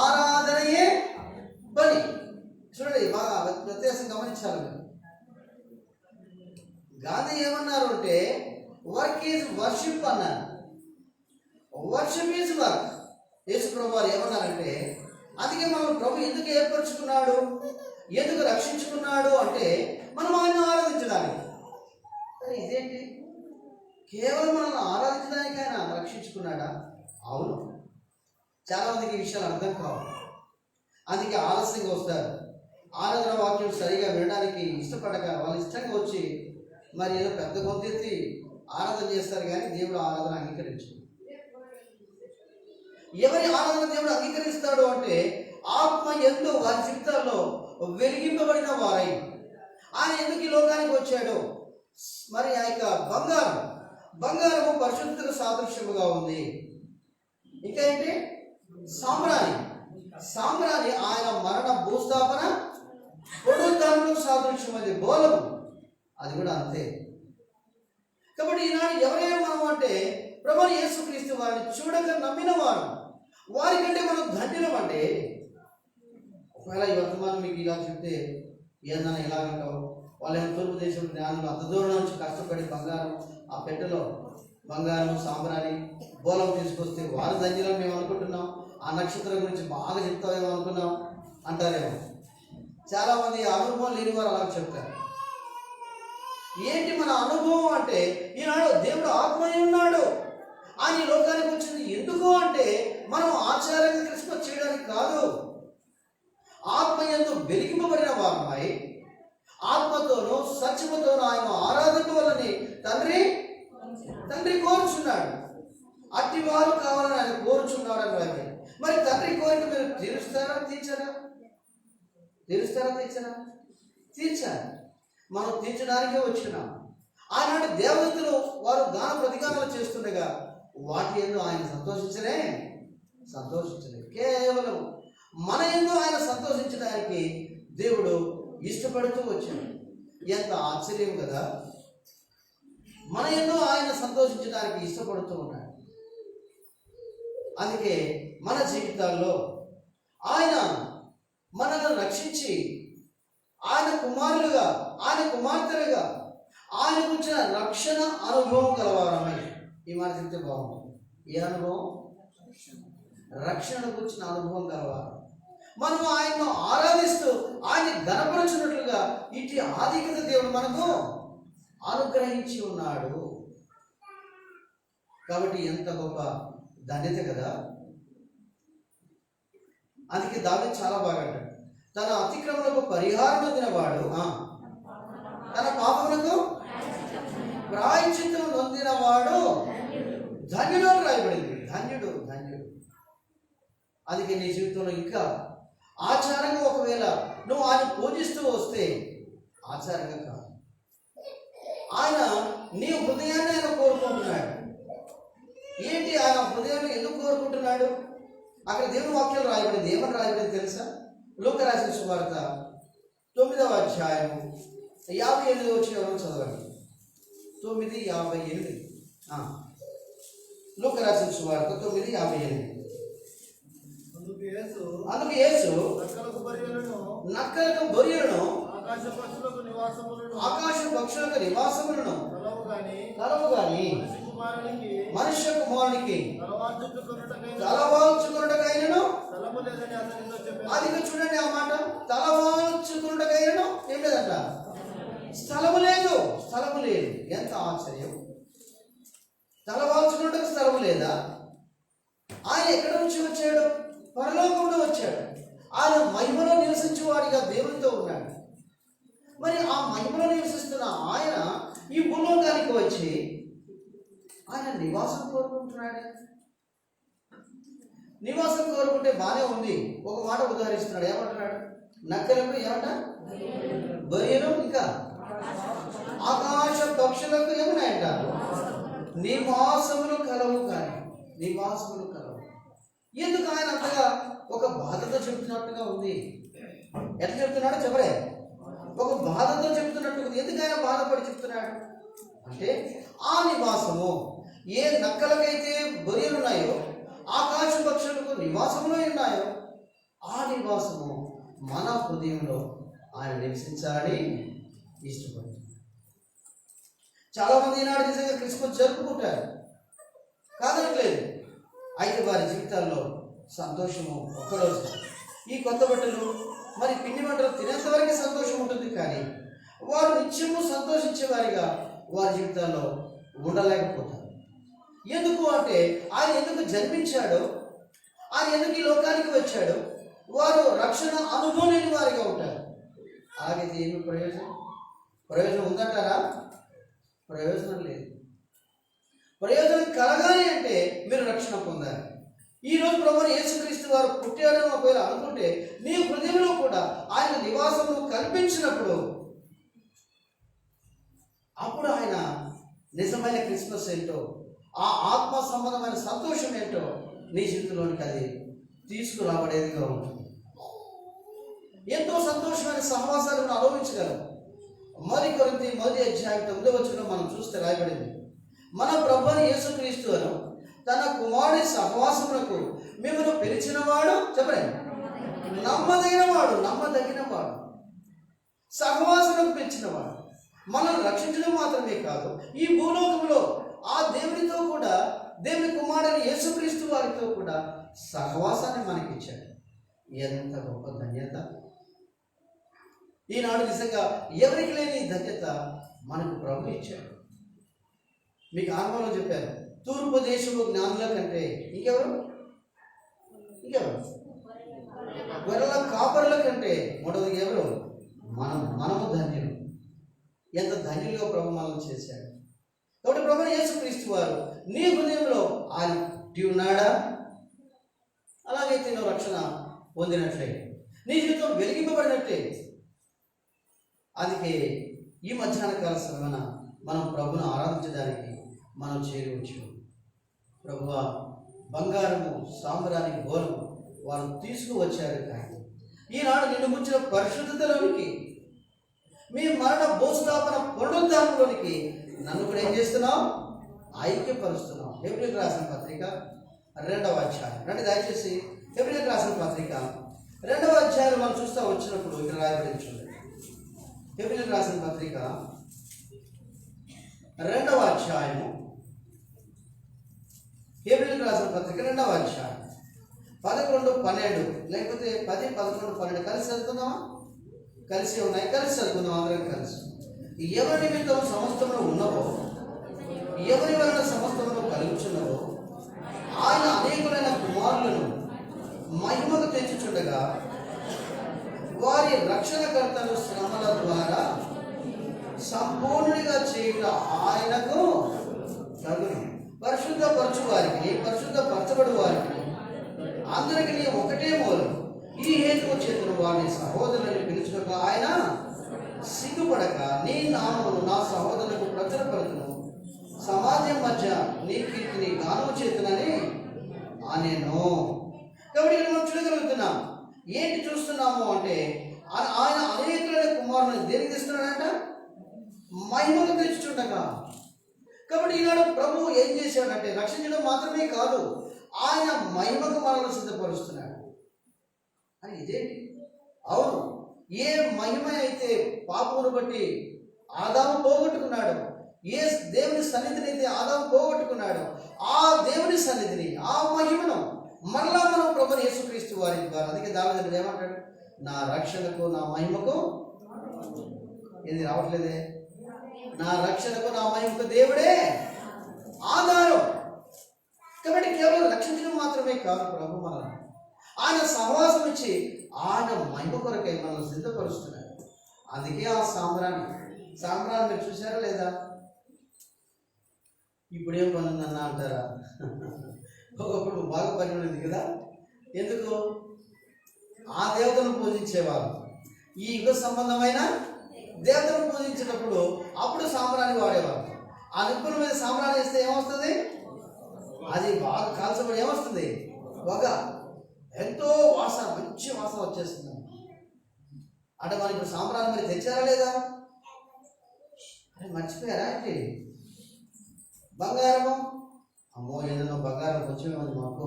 ఆరాధనయే పని. చూడండి, బాగా వ్యత్యాసం గమనించాలి. గాంధీ ఏమన్నారు అంటే వర్క్ ఈజ్ వర్షిప్ అన్నారు. Worship is work. యేసు ప్రభువారు ఏమన్నారంటే, అందుకే మనం ప్రభు ఎందుకు ఏర్పరచుకున్నాడు, ఎందుకు రక్షించుకున్నాడు అంటే మనం ఆయన ఆరాధించడానికి. కానీ ఇదేంటి, కేవలం మనల్ని ఆరాధించడానికి ఆయన రక్షించుకున్నాడా? అవును. చాలామందికి ఈ విషయాలు అర్థం కావు, అందుకే ఆలస్యంగా వస్తారు. ఆరాధన వాక్యం సరిగా వినడానికి ఇష్టపడక వాళ్ళు ఇష్టంగా వచ్చి మరి ఏదో పెద్ద గొంతెత్తి ఆరాధన చేస్తారు, కానీ దేవుడు ఆరాధన అంగీకరించు. ఎవరి ఆరాధన దేవుడు అంగీకరిస్తాడు అంటే ఆత్మ ఎందు వారి జీవితాల్లో వెలిగింపబడిన వారై. ఆయన ఎందుకు ఈ లోకానికి వచ్చాడు? మరి ఆ యొక్క బంగారము పరిశుద్ధతకు సాదృశ్యముగా ఉంది. ఇంకా ఏంటి? సాంబ్రాణి ఆయన మరణ, భూస్థాపన, పునరుద్ధారణకు సాదృశ్యమైంది. బోలము అది కూడా అంతే. కాబట్టి ఈనాడు ఎవరైనా మనం అంటే ప్రభువు యేసుక్రీస్తు వారిని చూడక నమ్మిన వారికంటే మనం ధన్యులం. అంటే ఒకవేళ ఈ వర్తమానం మీకు ఇలా చెప్తే ఏదన్నా ఇలాగంటావు, వాళ్ళు ఏమో తూర్పు దేశం జ్ఞానులు అంత దూరం నుంచి కష్టపడి బంగారం, ఆ పెట్టెలో బంగారం, సాంబ్రాణి, బోలం తీసుకొస్తే వారు ధన్యులం మేము అనుకుంటున్నాం. ఆ నక్షత్రం గురించి బాగా చెప్తావేమో అనుకున్నాం అంటారేమో. చాలామంది అనుభవం లేని వారు అలా చెప్తారు. ఏంటి మన అనుభవం అంటే, ఈనాడు దేవుడు ఆత్మయ్య ఉన్నాడు. ఆయన ఈ లోకానికి వచ్చింది ఎందుకు అంటే మనం ఆచారంగా క్రిస్మస్ చేయడానికి కాదు. ఆత్మయందు వెలిగింపబడిన వారమై ఆత్మతోనూ సత్యముతోనూ ఆయన ఆరాధన వల్లని తండ్రి కోరుచున్నాడు. అట్టి వారు కావాలని ఆయన కోరుచున్నాడు అని. మరి తండ్రి కోరిక మీరు తీరుస్తారా తీర్చారు. మనం తీర్చడానికే వచ్చినాం. ఆనాడు దేవతలు వారు గాన ప్రతిగానాలు చేస్తుండగా వాటి యందు ఆయన సంతోషించలేదు. కేవలం మన యందు ఆయన సంతోషించడానికి దేవుడు ఇష్టపడుతూ వచ్చాడు. ఎంత ఆశ్చర్యం కదా! మన యందు ఆయన సంతోషించడానికి ఇష్టపడుతూ ఉన్నాడు. అందుకే మన జీవితాల్లో ఆయన మనల్ని రక్షించి ఆయన కుమారులుగా, ఆయన కుమార్తెలుగా ఆయనకు వచ్చిన రక్షణ అనుభవం గలవారమై. ఈ మాట చెప్తే బాగుంటుంది. ఏ అనుభవం? రక్షణకు వచ్చిన అనుభవం గలవారు. మనం ఆయన్ను ఆరాధిస్తూ ఆయన గణపరచున్నట్లుగా ఇటు ఆధిక్యత దేవుడు మనకు అనుగ్రహించి ఉన్నాడు. కాబట్టి ఎంత గొప్ప ధన్యత కదా! అందుకే దావీదు చాలా బాగా అంటాడు, తన అతిక్రమణకు పరిహారం పొందినవాడు, తన పాపములకు ప్రాయశ్చిత్తం పొందినవాడు ధన్యుడు అని రాయబడింది. ధన్యుడు. అందుకే నీ జీవితంలో ఇంకా ఆచారంగా ఒకవేళ నువ్వు ఆయన పూజిస్తూ వస్తే, ఆచారంగా కాదు, ఆయన నీ హృదయాన్ని ఆయన కోరుకుంటున్నాడు. ఏంటి ఆయన హృదయంలో ఎందుకు కోరుకుంటున్నాడు? అక్కడ దేవుని వాక్యాలు రాయబడింది. ఏమని రాయబడింది తెలుసా? లూకా రాసిన సువార్త 9వ అధ్యాయము 58 వచ్చిన చదవండి. 9:58. లూకా రాసిన సువార్త 9:58. అందుకు యేసు నక్కలకు బొరియలను ఆకాశ పక్షులకు నివాసములను కలవు గాని మనుష్య కుమారునికి తలవాల్చుకున్నటకైనను, అది చూడండి ఆ మాట, తలవాల్చుకున్నటకైనను ఏం లేదంట, స్థలము లేదు. స్థలము లేదు. ఎంత ఆశ్చర్యం! తలవాల్చుకున్నటకు స్థలము లేదా? ఆయన ఎక్కడ నుంచి వచ్చాడు? పరలోకంలో వచ్చాడు. ఆయన మహిమలో నివసించేవాడిగా దేవునితో ఉన్నాడు. మరి ఆ మహిమలో నివసిస్తున్న ఆయన ఈ భూలోకానికి వచ్చి ఆయన నివాసం కోరుకుంటున్నాడు. నివాసం కోరుకుంటే బానే ఉంది. ఒక మాట ఉదాహరిస్తున్నాడు. ఏమంటున్నాడు? నక్కలకు ఏమంట బొరియను, ఇంకా ఆకాశ పక్షులకు ఏమన్నాయంట? నివాసములు కలవు. కానీ నివాసములు కలవు. ఎందుకు ఆయన అంతగా ఒక బాధతో చెబుతున్నట్టుగా ఉంది? ఎట్లా చెప్తున్నాడో చెప్పలే, ఒక బాధతో చెప్తున్నట్టుగా ఉంది. ఎందుకు ఆయన బాధపడి చెప్తున్నాడు అంటే, ఆ నివాసము ఏ నక్కలకైతే బొరియలు ఉన్నాయో, ఆకాశ పక్షులకు నివాసములో ఉన్నాయో, ఆ నివాసము మన హృదయంలో ఆయన నివసించాలని ఇష్టపడుతుంది. చాలామంది ఈనాడు నిజంగా క్రిస్మస్ జరుపుకుంటారు, కాదనట్లేదు. అయితే వారి జీవితాల్లో సంతోషము ఒక్కరోజు. ఈ కొత్త బట్టలు మరి పిండి వంటలు తినేంత వరకు సంతోషం ఉంటుంది, కానీ వారు నిత్యము సంతోషించేవారిగా వారి జీవితాల్లో ఉండలేకపోతారు. ఎందుకు అంటే, ఆయన ఎందుకు జన్మించాడో, ఆయన ఎందుకు ఈ లోకానికి వచ్చాడో వారు రక్షణ అనుభవం లేని వారిగా ఉంటారు. అలాగైతే ఏమి ప్రయోజనం? ప్రయోజనం ఉందంటారా? ప్రయోజనం లేదు. ప్రయోజనం కలగాలి అంటే మీరు రక్షణ పొందాలి. ఈరోజు ప్రభువు యేసుక్రీస్తు వారు పుట్టాడని ఒకవేళ అనుకుంటే, నీ హృదయంలో కూడా ఆయన నివాసమును కల్పించినప్పుడు అప్పుడు ఆయన నిజమైన క్రిస్మస్ ఏంటో, ఆ ఆత్మ సంబంధమైన సంతోషం ఏంటో నీ జీవితంలోనికి అది తీసుకురాబడేదిగా ఉంటుంది. ఎంతో సంతోషమైన సహవాసాలను అనుభవించగలం. మరి కొరింథీ 1:9 మనం చూస్తే రాయబడింది, మన ప్రభువు యేసుక్రీస్తు అను తన కుమారుడి సహవాసమునకు మిమ్మల్ని పిలిచినవాడు, చెప్పండి, నమ్మదగినవాడు, సహవాసమునకు పిలిచినవాడు. మనల్ని రక్షించడం మాత్రమే కాదు, ఈ భూలోకంలో ఆ దేవునితో కూడా, దేవుని కుమారుని యేసుక్రీస్తు వారితో కూడా సహవాసాన్ని మనకిచ్చాడు. ఎంత గొప్ప ధన్యత! ఈనాడు నిజంగా ఎవరికి లేని ధన్యత మనకు ప్రభు ఇచ్చాడు. మీకు ఆరంభంలో చెప్పారు, తూర్పు దేశము జ్ఞానుల కంటే ఇంకెవరు గొర్రెల కాపరుల కంటే మూడవది ఎవరు? మనము ధన్యులు. ఎంత ధన్యులుగా ప్రభు మనల్ని చేశాడు. కాబట్టి ప్రభు యేసుక్రీస్తు వారు నీ హృదయంలో ఆయన ఉన్నాడా? అలాగైతే నువ్వు రక్షణ పొందినట్లే, నీ జీవితం వెలిగింపబడినట్లే. అందుకే ఈ మధ్యాహ్న కాల సమయన మనం ప్రభును ఆరాధించడానికి మనం చేరవచ్చు. ప్రభువా, బంగారము సాంబ్రాణి గోరము వారు తీసుకువచ్చారు, కానీ ఈనాడు నిన్ను ముంచిన పరిశుద్ధతలోనికి, మీ మరణ భూస్థాపన పునరుద్ధానంలోనికి నన్ను కూడా ఏం చేస్తున్నావు? ఐక్యపరుస్తున్నావు. హెబ్రీయులకు రాసిన పత్రిక 2వ అధ్యాయం. రండి దయచేసి హెబ్రీయులకు రాసిన పత్రిక 2వ అధ్యాయం మనం చూస్తూ వచ్చినప్పుడు ఇక్కడ రాయబడింది చూడండి. హెబ్రీయులకు రాసిన పత్రిక 2వ అధ్యాయము, హెబ్రీయులకు రాసిన పత్రిక 2వ అధ్యాయం 11, 12 లేకపోతే 10, 11, 12 కలిసి చదువుకుందామా? కలిసి ఉన్నాయి, కలిసి చదువుకుందాం అందరం కలిసి. ఎవరి నిమిత్తం సమస్తములు ఉన్నవో, ఎవరి వలన సమస్తములు కలుగుచున్నవో, ఆయన అనేకులైన కుమారులను మహిమకు తెచ్చుచుండగా వారి రక్షణకర్తలు శ్రమల ద్వారా సంపూర్ణుడిగా చేయుట ఆయనకు తగును. పరిశుద్ధపరచు వారికి, పరిశుద్ధపరచబడు వారికి అందరికీ ఒకటే మూలం. ఈ హేతువు చేతులు వారిని సహోదరులను పిలుచుక ఆయన సిగ్గుపడక నీ నామమును నా సహోదరులకు ప్రచురపరచును. సమాజం మధ్య నీ కీర్తిని గానము చేతునని అనేను. కాబట్టి ఇక్కడ మనం చూడగలుగుతున్నాం. ఏంటి చూస్తున్నాము అంటే ఆయన అనేకులైన కుమారులను దేనికి తెస్తున్నాడంట? మహిమకు తెచ్చుచుండగా. కాబట్టి ఈనాడు ప్రభువు ఏం చేశాడంటే రక్షించడం మాత్రమే కాదు, ఆయన మహిమకు మనల్ని సిద్ధపరుస్తున్నాడు. అని ఇదేంటి? అవును, ఏ మహిమ అయితే పాపమును బట్టి ఆదాము పోగొట్టుకున్నాడు, ఏ దేవుని సన్నిధిని అయితే ఆదాము పోగొట్టుకున్నాడు, ఆ దేవుని సన్నిధిని, ఆ మహిమను మరలా మనం ప్రభువు యేసుక్రీస్తు వారి ద్వారా. అందుకే దావీదు ఏమంటాడు? నా రక్షణకు నా మహిమకు ఇది రావట్లేదే, నా రక్షణకు నా మహిమకు దేవుడే ఆధారం. కాబట్టి కేవలం రక్షించడం మాత్రమే కాదు, ప్రభు మనల్ని ఆయన సహవాసం ఇచ్చి ఆయన మహిమ కొరకై మనల్ని సిద్ధపరుస్తున్నాడు. అందుకే ఆ సాంబ్రాన్ని మీరు చూసారా లేదా? ఇప్పుడేం పనుందన్నా అంటారా? ఒకప్పుడు బాగా పని ఉండేది కదా. ఎందుకు? ఆ దేవతను పూజించేవారు. ఈ యుగ సంబంధమైన దేవతను పూజించేటప్పుడు అప్పుడు సాంబ్రాన్ని వాడేవారు. ఆ నిప్పుల మీద సాంబ్రాన్ని వేస్తే ఏమొస్తుంది? అది బాగా కాల్చబడి ఏమొస్తుంది? పొగ, ఎంతో వాసన, మంచి వాసన వచ్చేస్తుంది. అంటే మరి ఇప్పుడు సాంబ్రాన్ని మరి తెచ్చారా లేదా? అరే మర్చిపోయారా ఏంటి? బంగారము, అమ్మో ఏదన్నా బంగారం కొంచెమేమంది మాకు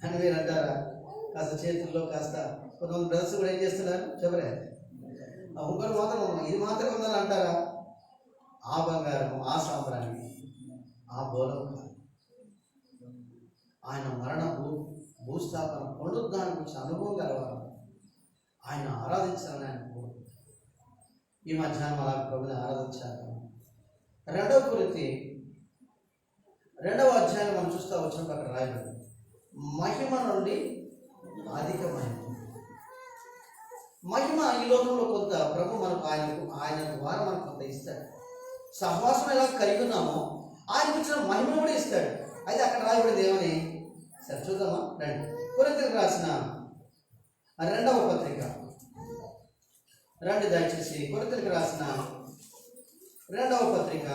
అని మీరు అంటారా? కాస్త చేతుల్లో కాస్త కొంతమంది బ్రదర్స్ కూడా ఏం చేస్తున్నారు చెప్పలే, ఇంకోటి మాత్రం ఇది మాత్రం ఉందని అంటారా? ఆ బంగారం, ఆ సాంబ్రాన్ని, ఆ బోలం ఆయన మరణ భూస్థాపన పునరుద్ధానం గురించి అనుభవం కలవాలి. ఆయన ఆరాధించాలని ఆయన కోరుకుంటారు. ఈ మధ్యాహ్నం అలా ప్రభుని ఆరాధించాలి. 2 కొరింథీ 2వ అధ్యాయం మనం చూస్తూ వచ్చినప్పుడు అక్కడ రాయబడి మహిమ నుండి అధిక మహిమ. ఈ లోకంలో కొంత ప్రభు మనకు ఆయన ద్వారా మనకు కొంత ఇస్తాడు. సహవాసం ఎలా కలిగి ఉన్నామో ఆయనకు ఇచ్చిన మహిమను కూడా ఇస్తాడు. అయితే అక్కడ రాయబడింది ఏమని సరే చూద్దామా? రండి. కొరింథీయులకు రాసిన 2వ పత్రిక రండి దయచేసి. కొరింథీయులకు రాసిన 2వ పత్రిక,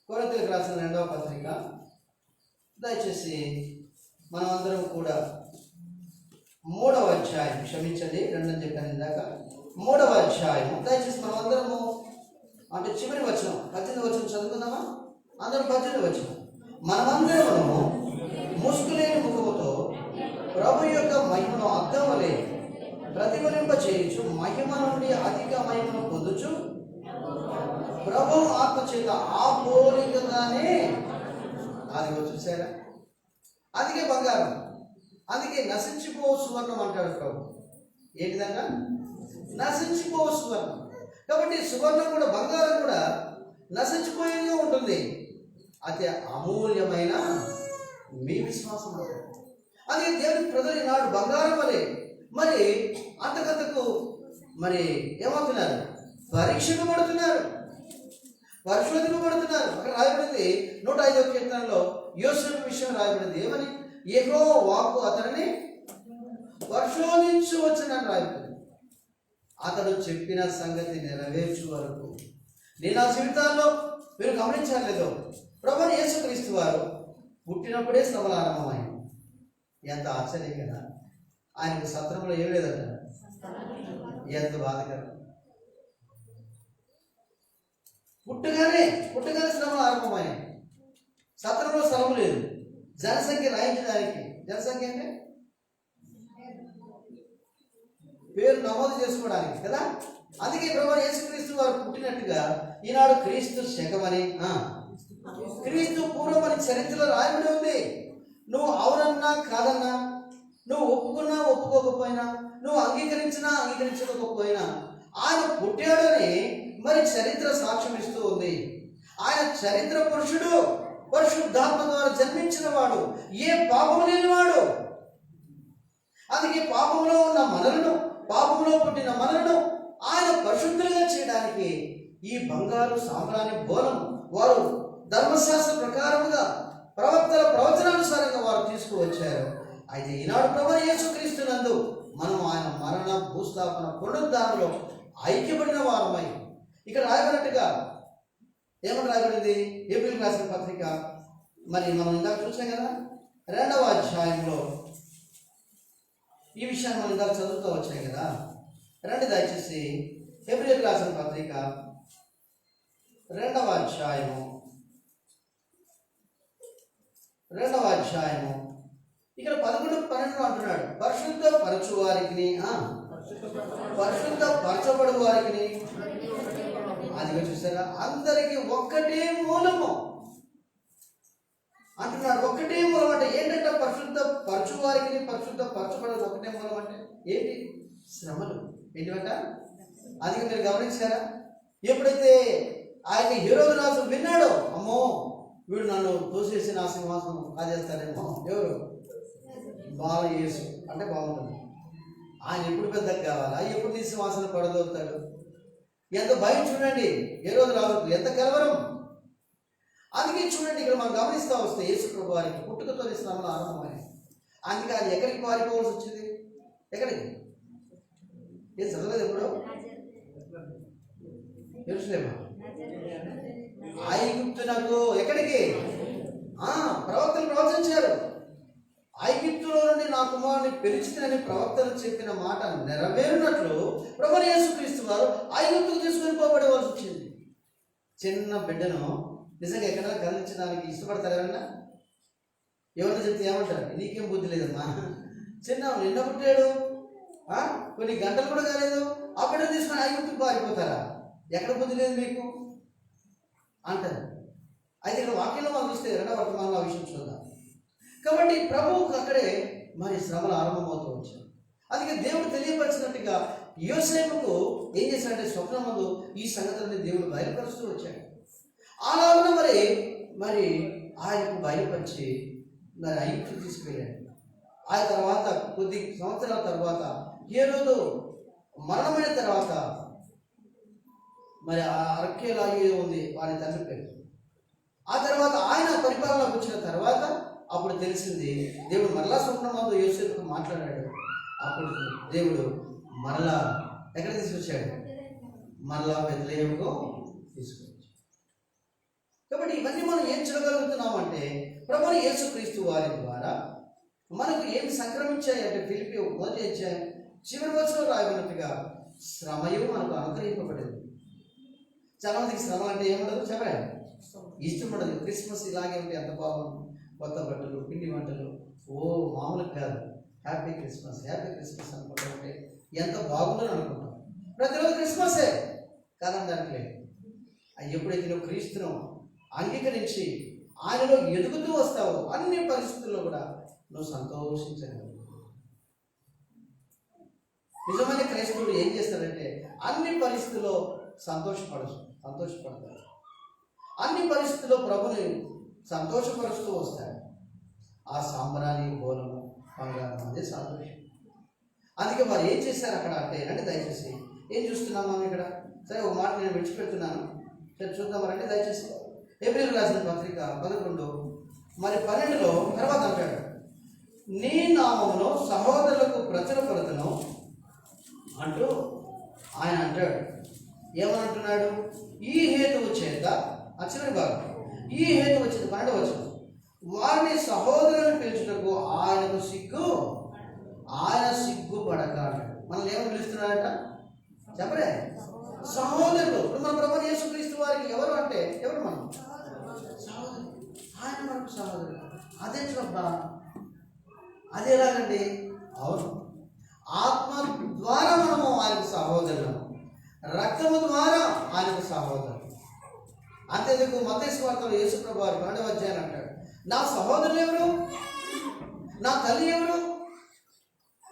కొరింథీయులకు రాసిన 2వ పత్రిక దయచేసి మనం అందరం కూడా 3వ అధ్యాయం, క్షమించండి 2 అని చెప్పాను ఇందాక, 3వ అధ్యాయం దయచేసి మనం అందరము అంటే చివరి వచనం 18వ వచనం చదువుకుందామా? అందరం 18వ వచనం. మనమందరము ముసుగులేని ముఖముతో ప్రభు యొక్క మహిమను అద్దం వలె ప్రతిఫలింప చేయించు మహిమ నుండి అధిక మహిమను పొందుచు ప్రభు ఆత్మ చేత ఆ పోలికగానే అది చూసారా? అందుకే బంగారం, అందుకే నశించిపో సువర్ణం అంటాడు ప్రభు. ఏ విధంగా? నశించిపో సువర్ణం. కాబట్టి సువర్ణం కూడా, బంగారం కూడా నశించిపోయేగా ఉంటుంది. అతి అమూల్యమైన మీ విశ్వాసం అంటాడు. అదే దేవుని ప్రజలు ఈనాడు బంగారం వలె మరి అంతకంతకు మరి ఏమవుతున్నారు? పరీక్షింపబడుతున్నారు, పరిశోధింపబడుతున్నారు. అక్కడ రాయబడింది 105వ కీర్తనలో యోసేపు విషయం రాయబడింది ఏమని? యెహోవా వాక్కు అతనిని పరిశోధించవచ్చునని రాయబడింది. అతడు చెప్పిన సంగతి నెరవేర్చు వరకు. నేను నా జీవితాల్లో మీరు గమనించలేదో, ప్రభువు యేసుక్రీస్తు వారు పుట్టినప్పుడే శ్రమల ఆరంభమైంది. ఎంత ఆశ్చర్యం కదా! ఆయనకు సత్రంలో ఏం లేదట. ఎంత బాధకరం! పుట్టగానే శ్రమలు ఆరంభమైనాయి. సత్రంలో స్థలం లేదు, జనసంఖ్య రాయించడానికి. జనసంఖ్య అంటే పేరు నమోదు చేసుకోవడానికి కదా. అందుకే ప్రభువు యేసుక్రీస్తు వారు పుట్టినట్టుగా ఈనాడు క్రీస్తు శకమని, క్రీస్తు పూర్వమని చరిత్రలో రాయబడి ఉంది. నువ్వు అవునన్నా కాదన్నా, నువ్వు ఒప్పుకున్నా ఒప్పుకోకపోయినా, నువ్వు అంగీకరించినా అంగీకరించకపోయినా ఆయన పుట్టాడని మరి చరిత్ర సాక్ష్యం ఇస్తూ ఉంది. ఆయన చరిత్ర పురుషుడు, పరిశుద్ధాత్మ ద్వారా జన్మించిన వాడు, ఏ పాపము లేనివాడు. అందుకే పాపంలో ఉన్న మనలను, పాపంలో పుట్టిన మనలను ఆయన పరిశుద్ధులుగా చేయడానికి ఈ బంగారు సాంబ్రాణి బోలం వారు ధర్మశాస్త్ర ప్రకారముగా ప్రవక్తల ప్రవచనానుసారంగా వారు తీసుకువచ్చారు. అయితే ఈనాడు ప్రభువు యేసుక్రీస్తునందు మనం ఆయన మరణ భూస్థాపన పునరుద్ధానంలో ఐక్యపడిన వారమై ఇక్కడ రాయబడినట్టుగా ఏమని రాయబడింది? ఏప్రిల్ రాసిన పత్రిక మరి మనం ఇందాక చూసాం కదా, 2వ అధ్యాయంలో ఈ విషయాన్ని మనం ఇందాక చదువుతూ వచ్చాయి కదా. రండి దయచేసి ఏప్రిల్ రాసిన పత్రిక 2వ అధ్యాయము ఇక్కడ 11-12 అంటున్నాడు, పరిశుద్ధ పరచు వారికి పరిశుద్ధ పరచబడు వారికి, అదిగా చూసారా, అందరికీ ఒక్కటే మూలము అంటున్నాడు. ఒక్కటే మూలం అంటే ఏంటంటే పరిశుద్ధ పరచు వారికి, పరిశుద్ధ పరచబడు ఒకటే మూలం అంటే ఏంటి? శ్రమలు. ఏంటివంట? అది మీరు గమనించారా? ఎప్పుడైతే ఆయన హేరోదు రాజు విన్నాడో, అమ్మో వీడు నన్ను తోసేసి నా సింహాసనం కాజేస్తాడేమో, ఎవరు? బాలయేసు అంటే బాగుంటుంది. ఆయన ఎప్పుడు పెద్దగా కావాలా? ఎప్పుడు నీ సింహాసనం పడదవుతాడు? ఎంత భయం చూడండి హేరోదు రాజుకు, ఎంత కలవరం. అందుకే చూడండి, ఇక్కడ మనం గమనిస్తూ వస్తే యేసు ప్రభు వారికి పుట్టుకతోని శ్రమలు ఆరంభమయ్యాయి. అందుకే ఆయన ఎక్కడికి పారిపోవాల్సి వచ్చింది? ఎక్కడికి? ఏం చదవలేదు ఎప్పుడు? తెలుసులేమా? ఐగుప్తునకు. ఎక్కడికి? ప్రవక్తలు ప్రవచించారు, ఐగుప్తులో నుండి నా కుమారుని పిలిచినని ప్రవక్తలు చెప్పిన మాట నెరవేరినట్లు ప్రభువైన యేసుక్రీస్తు వారు ఐగుప్తుకు తీసుకొని పోబడవలసి వచ్చింది. చిన్న బిడ్డను నిజంగా ఎక్కడైనా గమనించడానికి ఇష్టపడతారు ఎవరన్నా? ఎవరిని చెప్తే ఏమంటారు? నీకేం బుద్ధి లేదమ్మా, చిన్న నిన్న పుట్టాడు, కొన్ని గంటలు కూడా కాలేదు, ఆ బిడ్డను తీసుకొని ఐగుప్తుకు పారిపోతారా? ఎక్కడ బుద్ధి లేదు మీకు అంటారు. అయితే ఇక్కడ వాక్యంలో మనం చూస్తే 2వ వర్తమానంలో ఆ విషయం చూద్దాం. కాబట్టి ప్రభువుకు అక్కడే మరి శ్రమలు ఆరంభమవుతూ వచ్చాయి. అందుకే దేవుడు తెలియపరిచినట్టుగా యోసేపుకు ఏం చేశాడంటే స్వప్నమందు ఈ సంగతులని దేవుడు బయలుపరుస్తూ వచ్చాడు. అలాగ మరి ఆయనకు బయలుపరిచి మరి ఐగుప్తుకు తీసుకెళ్ళాడు. ఆ తర్వాత కొద్ది సంవత్సరాల తర్వాత హేరోదు మరణమైన తర్వాత మరి ఆ అర్కేలాగే ఉంది వారి తండ్రి పేరు. ఆ తర్వాత ఆయన పరిపాలనకు వచ్చిన తర్వాత అప్పుడు తెలిసింది, దేవుడు మరలా స్వప్నమందు యోసేపుతో మాట్లాడాడు. అప్పుడు దేవుడు మరలా ఎక్కడ తీసుకొచ్చాడు? మరలా బెత్లెహేముకు తీసుకొచ్చాడు. కాబట్టి ఇవన్నీ మనం ఏం చూడగలుగుతున్నామంటే ప్రభువైన యేసుక్రీస్తు వారి ద్వారా మనకు ఏమి సంక్రమించాయంటే ఫిలిప్పీ 1వ అధ్యాయం చివరి వచనంలో రాయబడినట్టుగా శ్రమయు మనకు అనుగ్రహింపబడింది. చాలా మందికి శ్రమ అంటే ఏముండదు చెప్పండి, ఇష్టపడదు. క్రిస్మస్ ఇలాగే ఉంటే ఎంత బాగుంది, కొత్త బట్టలు, పిండి వంటలు, మామూలు కాదు. హ్యాపీ క్రిస్మస్ అనుకుంటుంటే ఎంత బాగుందని అనుకుంటాం. ప్రతిరోజు క్రిస్మసే కాదనడానికి ఎప్పుడైతే నువ్వు క్రీస్తును అంగీకరించి ఆయనలో ఎదుగుతూ వస్తావో అన్ని పరిస్థితుల్లో కూడా నువ్వు సంతోషించగలవు. నిజమైన క్రైస్తవుడు ఏం చేస్తాడంటే అన్ని పరిస్థితుల్లో సంతోషపడతాడు. అన్ని పరిస్థితుల్లో ప్రభుని సంతోషపరుస్తూ వస్తాడు. ఆ సాంబ్రాణి బోలము బంగారం అదే సంతోషం. అందుకే వారు ఏం చేశారు అక్కడ అంటే దయచేసి ఏం చూస్తున్నాం మనం ఇక్కడ? సరే ఒక మాట నేను విడిచిపెడుతున్నాను, సరే చూద్దాం రండి దయచేసి. ఏప్రిల్ రాసిన పత్రిక 11:12 తర్వాత అంటాడు, నీ నామమును సహోదరులకు ప్రచురపడుతును అంటూ ఆయన అంటాడు. ఏమనంటున్నాడు? ఈ హేతువు చేత, చివరి భాగం, ఈ హేతువు చేత 12వ వచనం, వారిని సహోదరులను పిలుచుటకు ఆయన సిగ్గుపడక అంటాడు. మనల్ని ఏమని పిలుస్తున్నాడంట చెప్పలే? సహోదరులు. ఇప్పుడు మన ప్రభువైన యేసుక్రీస్తు వారికి ఎవరు అంటే ఎవరు? మనం సహోదరులు. ఆయన మనకు సహోదరుడు. అదే చూడబ్బా, అది ఎలాగండి? అవును, ఆత్మ ద్వారా మనము ఆయనకు సహోదరులము, రక్తము ద్వారా ఆయనకు సహోదరులు. అంతేందుకు మత్తయి సువార్తలో యేసు ప్రభువు 12వ అధ్యాయం అంటాడు, నా సహోదరులు ఎవరు, నా తల్లి ఎవరు,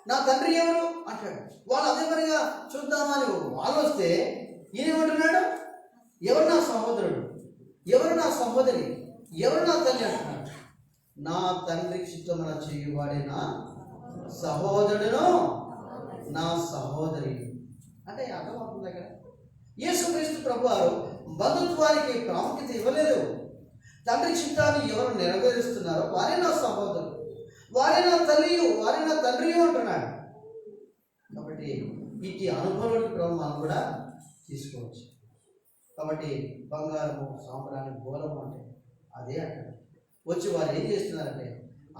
నా తండ్రి ఎవరు అంటాడు. వాళ్ళు అదే పనిగా చూద్దామని వాళ్ళు వస్తే ఈయనేమంటున్నాడు? ఎవరు నా సహోదరుడు, ఎవరు నా సహోదరి, ఎవరు నా తల్లి అంటున్నాడు. నా తండ్రికి చిత్తమున చేయువాడే నా సహోదరుడును నా సహోదరి అంటే అర్థమవుతుంది. దగ్గర యేసుక్రీస్తు ప్రభువారు బంధుత్వానికి ప్రాముఖ్యత ఇవ్వలేదు. తండ్రి చిత్తాన్ని ఎవరు నెరవేరుస్తున్నారో వారే నా సహోదరులు, వారే నా తల్లియు, వారే నా తండ్రియు అంటున్నాడు. కాబట్టి ఇటు అనుభవంలోకి ప్రభు మనం కూడా తీసుకోవచ్చు. కాబట్టి బంగారము సాంబ్రాణి బోలము అంటే అదే అక్కడ వచ్చి వారు ఏం చేస్తున్నారంటే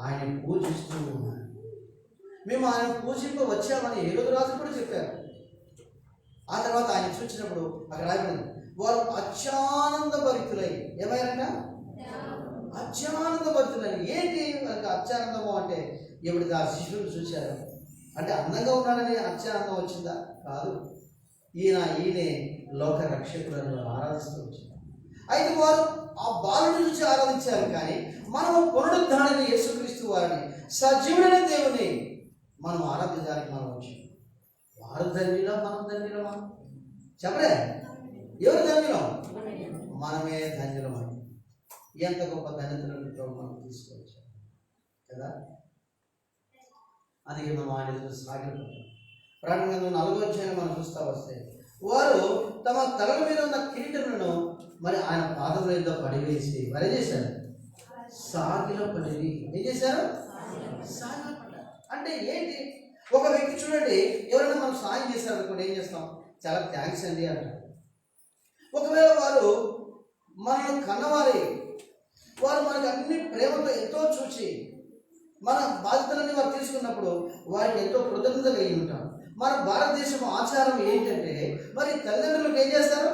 ఆయన పూజిస్తూ ఉన్నారు. మేము ఆయన పూజింప వచ్చామని ఏడు రాజు కూడా చెప్పారు. ఆ తర్వాత ఆయన చూసినప్పుడు అక్కడ రాయబడింది, వారు అత్యానంద భరితులై ఏమైనా అత్యానంద భరితులై. ఏంటి అత్యానందము అంటే ఎప్పుడు ఆ శిష్యులు చూశారు అంటే అందంగా ఉన్నాడని అత్యానందం వచ్చిందా? కాదు. ఈయనే లోక రక్షకులను ఆరాధిస్తూ వచ్చింది. అయితే వారు ఆ బాలుని చూసి ఆరాధించారు. కానీ మనము పునరుద్ధారణ యేసుక్రీస్తు వారిని సజీవుడైన దేవుని మనం ఆరాధించడానికి మనం వచ్చాం. వారు ధన్యులా మనం ధన్యులమా? చెప్పలే. ఎవరు ధన్యులం? మనమే ధన్యులమని. ఎంత గొప్ప ధన్యతలను మనం తీసుకొచ్చాం కదా. అందుకే మనం ఆయన సాగిపోతాం. ప్రకటన 4వ అధ్యాయం మనం చూస్తా వస్తే వారు తమ తలల మీద ఉన్న కిరీటములను మరి ఆయన పాదముల మీద పడివేసి మరి చేశారు, సాగిల పడి. ఏం చేశారు? సాగిల పడ్డారు. అంటే ఏంటి? ఒక వ్యక్తి చూడండి, ఎవరైనా మనం సాయం చేశారనుకోండి, ఏం చేస్తాం? చాలా థ్యాంక్స్ అండి అంటారు. ఒకవేళ వారు మనల్ని కన్నవారి వారు మనకి అన్ని ప్రేమతో ఎంతో చూసి మన బాధ్యతలన్నీ వారు తీసుకున్నప్పుడు వారికి ఎంతో కృతజ్ఞత కలిగి ఉంటాం. మన భారతదేశం ఆచారం ఏంటంటే మరి తల్లిదండ్రులకు ఏం చేస్తారు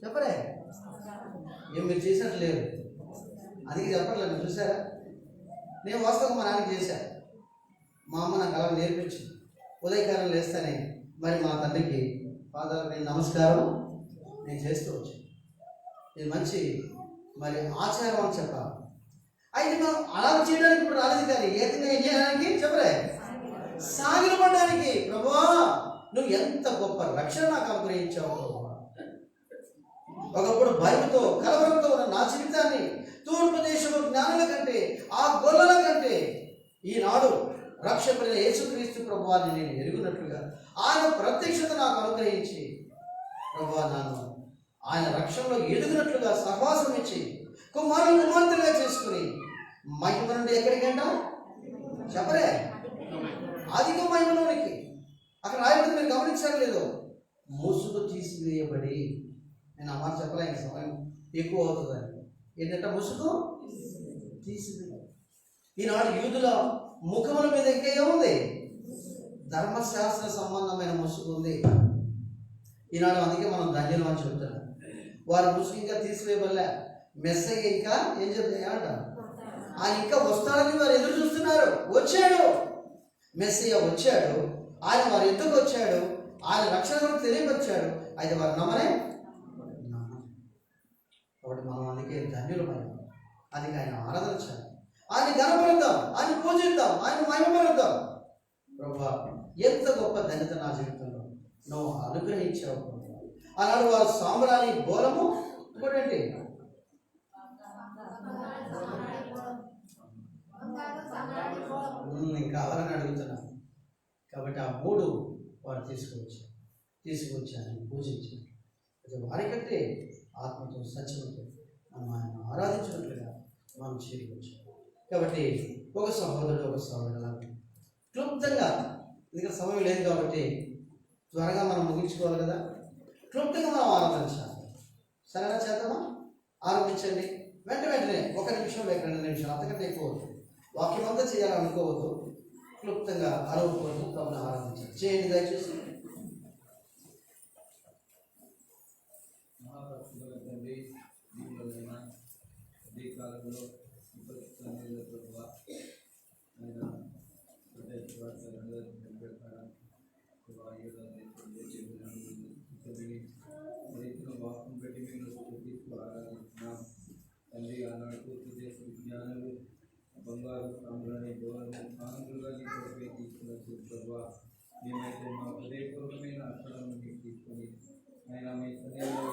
చెప్పరే? ఏం మీరు చేసినట్టు లేరు, అందుకే చెప్పట్లేదు. మీరు చూసారా? నేను వాస్తవంగా మా నాన్నకి చేశాను. మా అమ్మ నాకు అలా నేర్పించింది. ఉదయకాలం లేస్తానే మరి మా తండ్రికి ఫాదర్ నేను నమస్కారం నేను చేస్తూ వచ్చాను. ఇది మంచి మరి ఆచారం అని చెప్పాలి. అయితే మనం అలా చేయడానికి ఇప్పుడు రాలేదు, కానీ ఏకంగా ఏం చేయడానికి చెప్పలే, సాగిలపడడానికి. ప్రభువా నువ్వు ఎంత గొప్ప రక్షణ నాకు అనుగ్రహించావు ప్రభువా. ఒకప్పుడు భయంతో కలవరంతో ఉన్న నా జీవితాన్ని తూర్పు దేశంలో జ్ఞానుల కంటే ఆ గొల్లల కంటే ఈనాడు రక్షకుడైన యేసుక్రీస్తు ప్రభువాన్ని నేను ఎరుగునట్లుగా ఆయన ప్రత్యక్షత నాకు అనుగ్రహించి ప్రభువా నన్ను ఆయన రక్షణలో ఎదుగునట్లుగా సహవాసం ఇచ్చి కుమార్తెలుగా చేసుకుని మహిమ నుండి ఎక్కడికంట చెప్పలే, అధిక మహిమలోనికి. అక్కడ రాయబడి మీరు గమనించారు లేదో, ముసుగు తీసివేయబడి. నేను ఆ మాట చెప్పలేక సమయం ఎక్కువ అవుతుందని. ఏంటంటే ముసుగు తీసివేయ. ఈనాడు యూదుల ముఖముల మీద ఇంకా ఏముంది? ధర్మశాస్త్ర సంబంధమైన ముసుగు ఉంది ఈనాడు. అందుకే మనం ధన్యులం అని చెప్తున్నాం. వారి ముసుగు ఇంకా తీసివేయబడలే. మెస్సయ్య ఇంకా ఏం చెప్తాయి అంట, ఆయన ఇంకా వస్తాడని వారు ఎదురు చూస్తున్నారు. వచ్చాడు మెస్సయ్య, వచ్చాడు. ఆయన వారి ఎద్దుకు వచ్చాడు, ఆయన రక్షణ తెలియపరిచాడు. అయితే వారు నమ్మనే. కాబట్టి మనం అందుకే ధన్యులమైన, అందుకే ఆయన ఆరాధించాలి, ఆయన గణపరుద్దాం, ఆయన పూజిద్దాం, ఆయన మహిమపరుద్దాం. ప్రభువా ఎంత గొప్ప ధన్యత నా జీవితంలో నువ్వు అనుగ్రహించావు. ఆనాడు వారు సాంబ్రాణి బోలము ఇంకోటండి కావాలని అడుగుతున్నాను. కాబట్టి ఆ 3 వారు తీసుకొచ్చాను పూజించాను. వారికంటే ఆత్మతో సత్యంతో మనం ఆయన ఆరాధించినట్లుగా మనం చేయవచ్చు. కాబట్టి ఒక సహోదరుడు ఒక సహోదరుడు క్లుప్తంగా, ఎందుకంటే సమయం లేదు కాబట్టి త్వరగా మనం ముగించుకోవాలి కదా, క్లుప్తంగా మనం ఆరాధించాలి. సరేనా? చేద్దామా? ఆరంభించండి. వెంటనే 1 నిమిషం లేక 2 నిమిషాలు, అంతకంటే ఎక్కువ వాక్యం అంతా చేయాలనుకోవద్దు. క్లుప్తంగా అరవకూడదు. ప్రభుని ఆరాధించాలి. చేయండి దయచేసి. బంగారు సాంబ్రాణి ఆనందులుగా తీసుకున్న మేమైతే మా హృదయపూర్వకమైన అర్పణను తీసుకొని ఆయన మీ సన్నిధిలో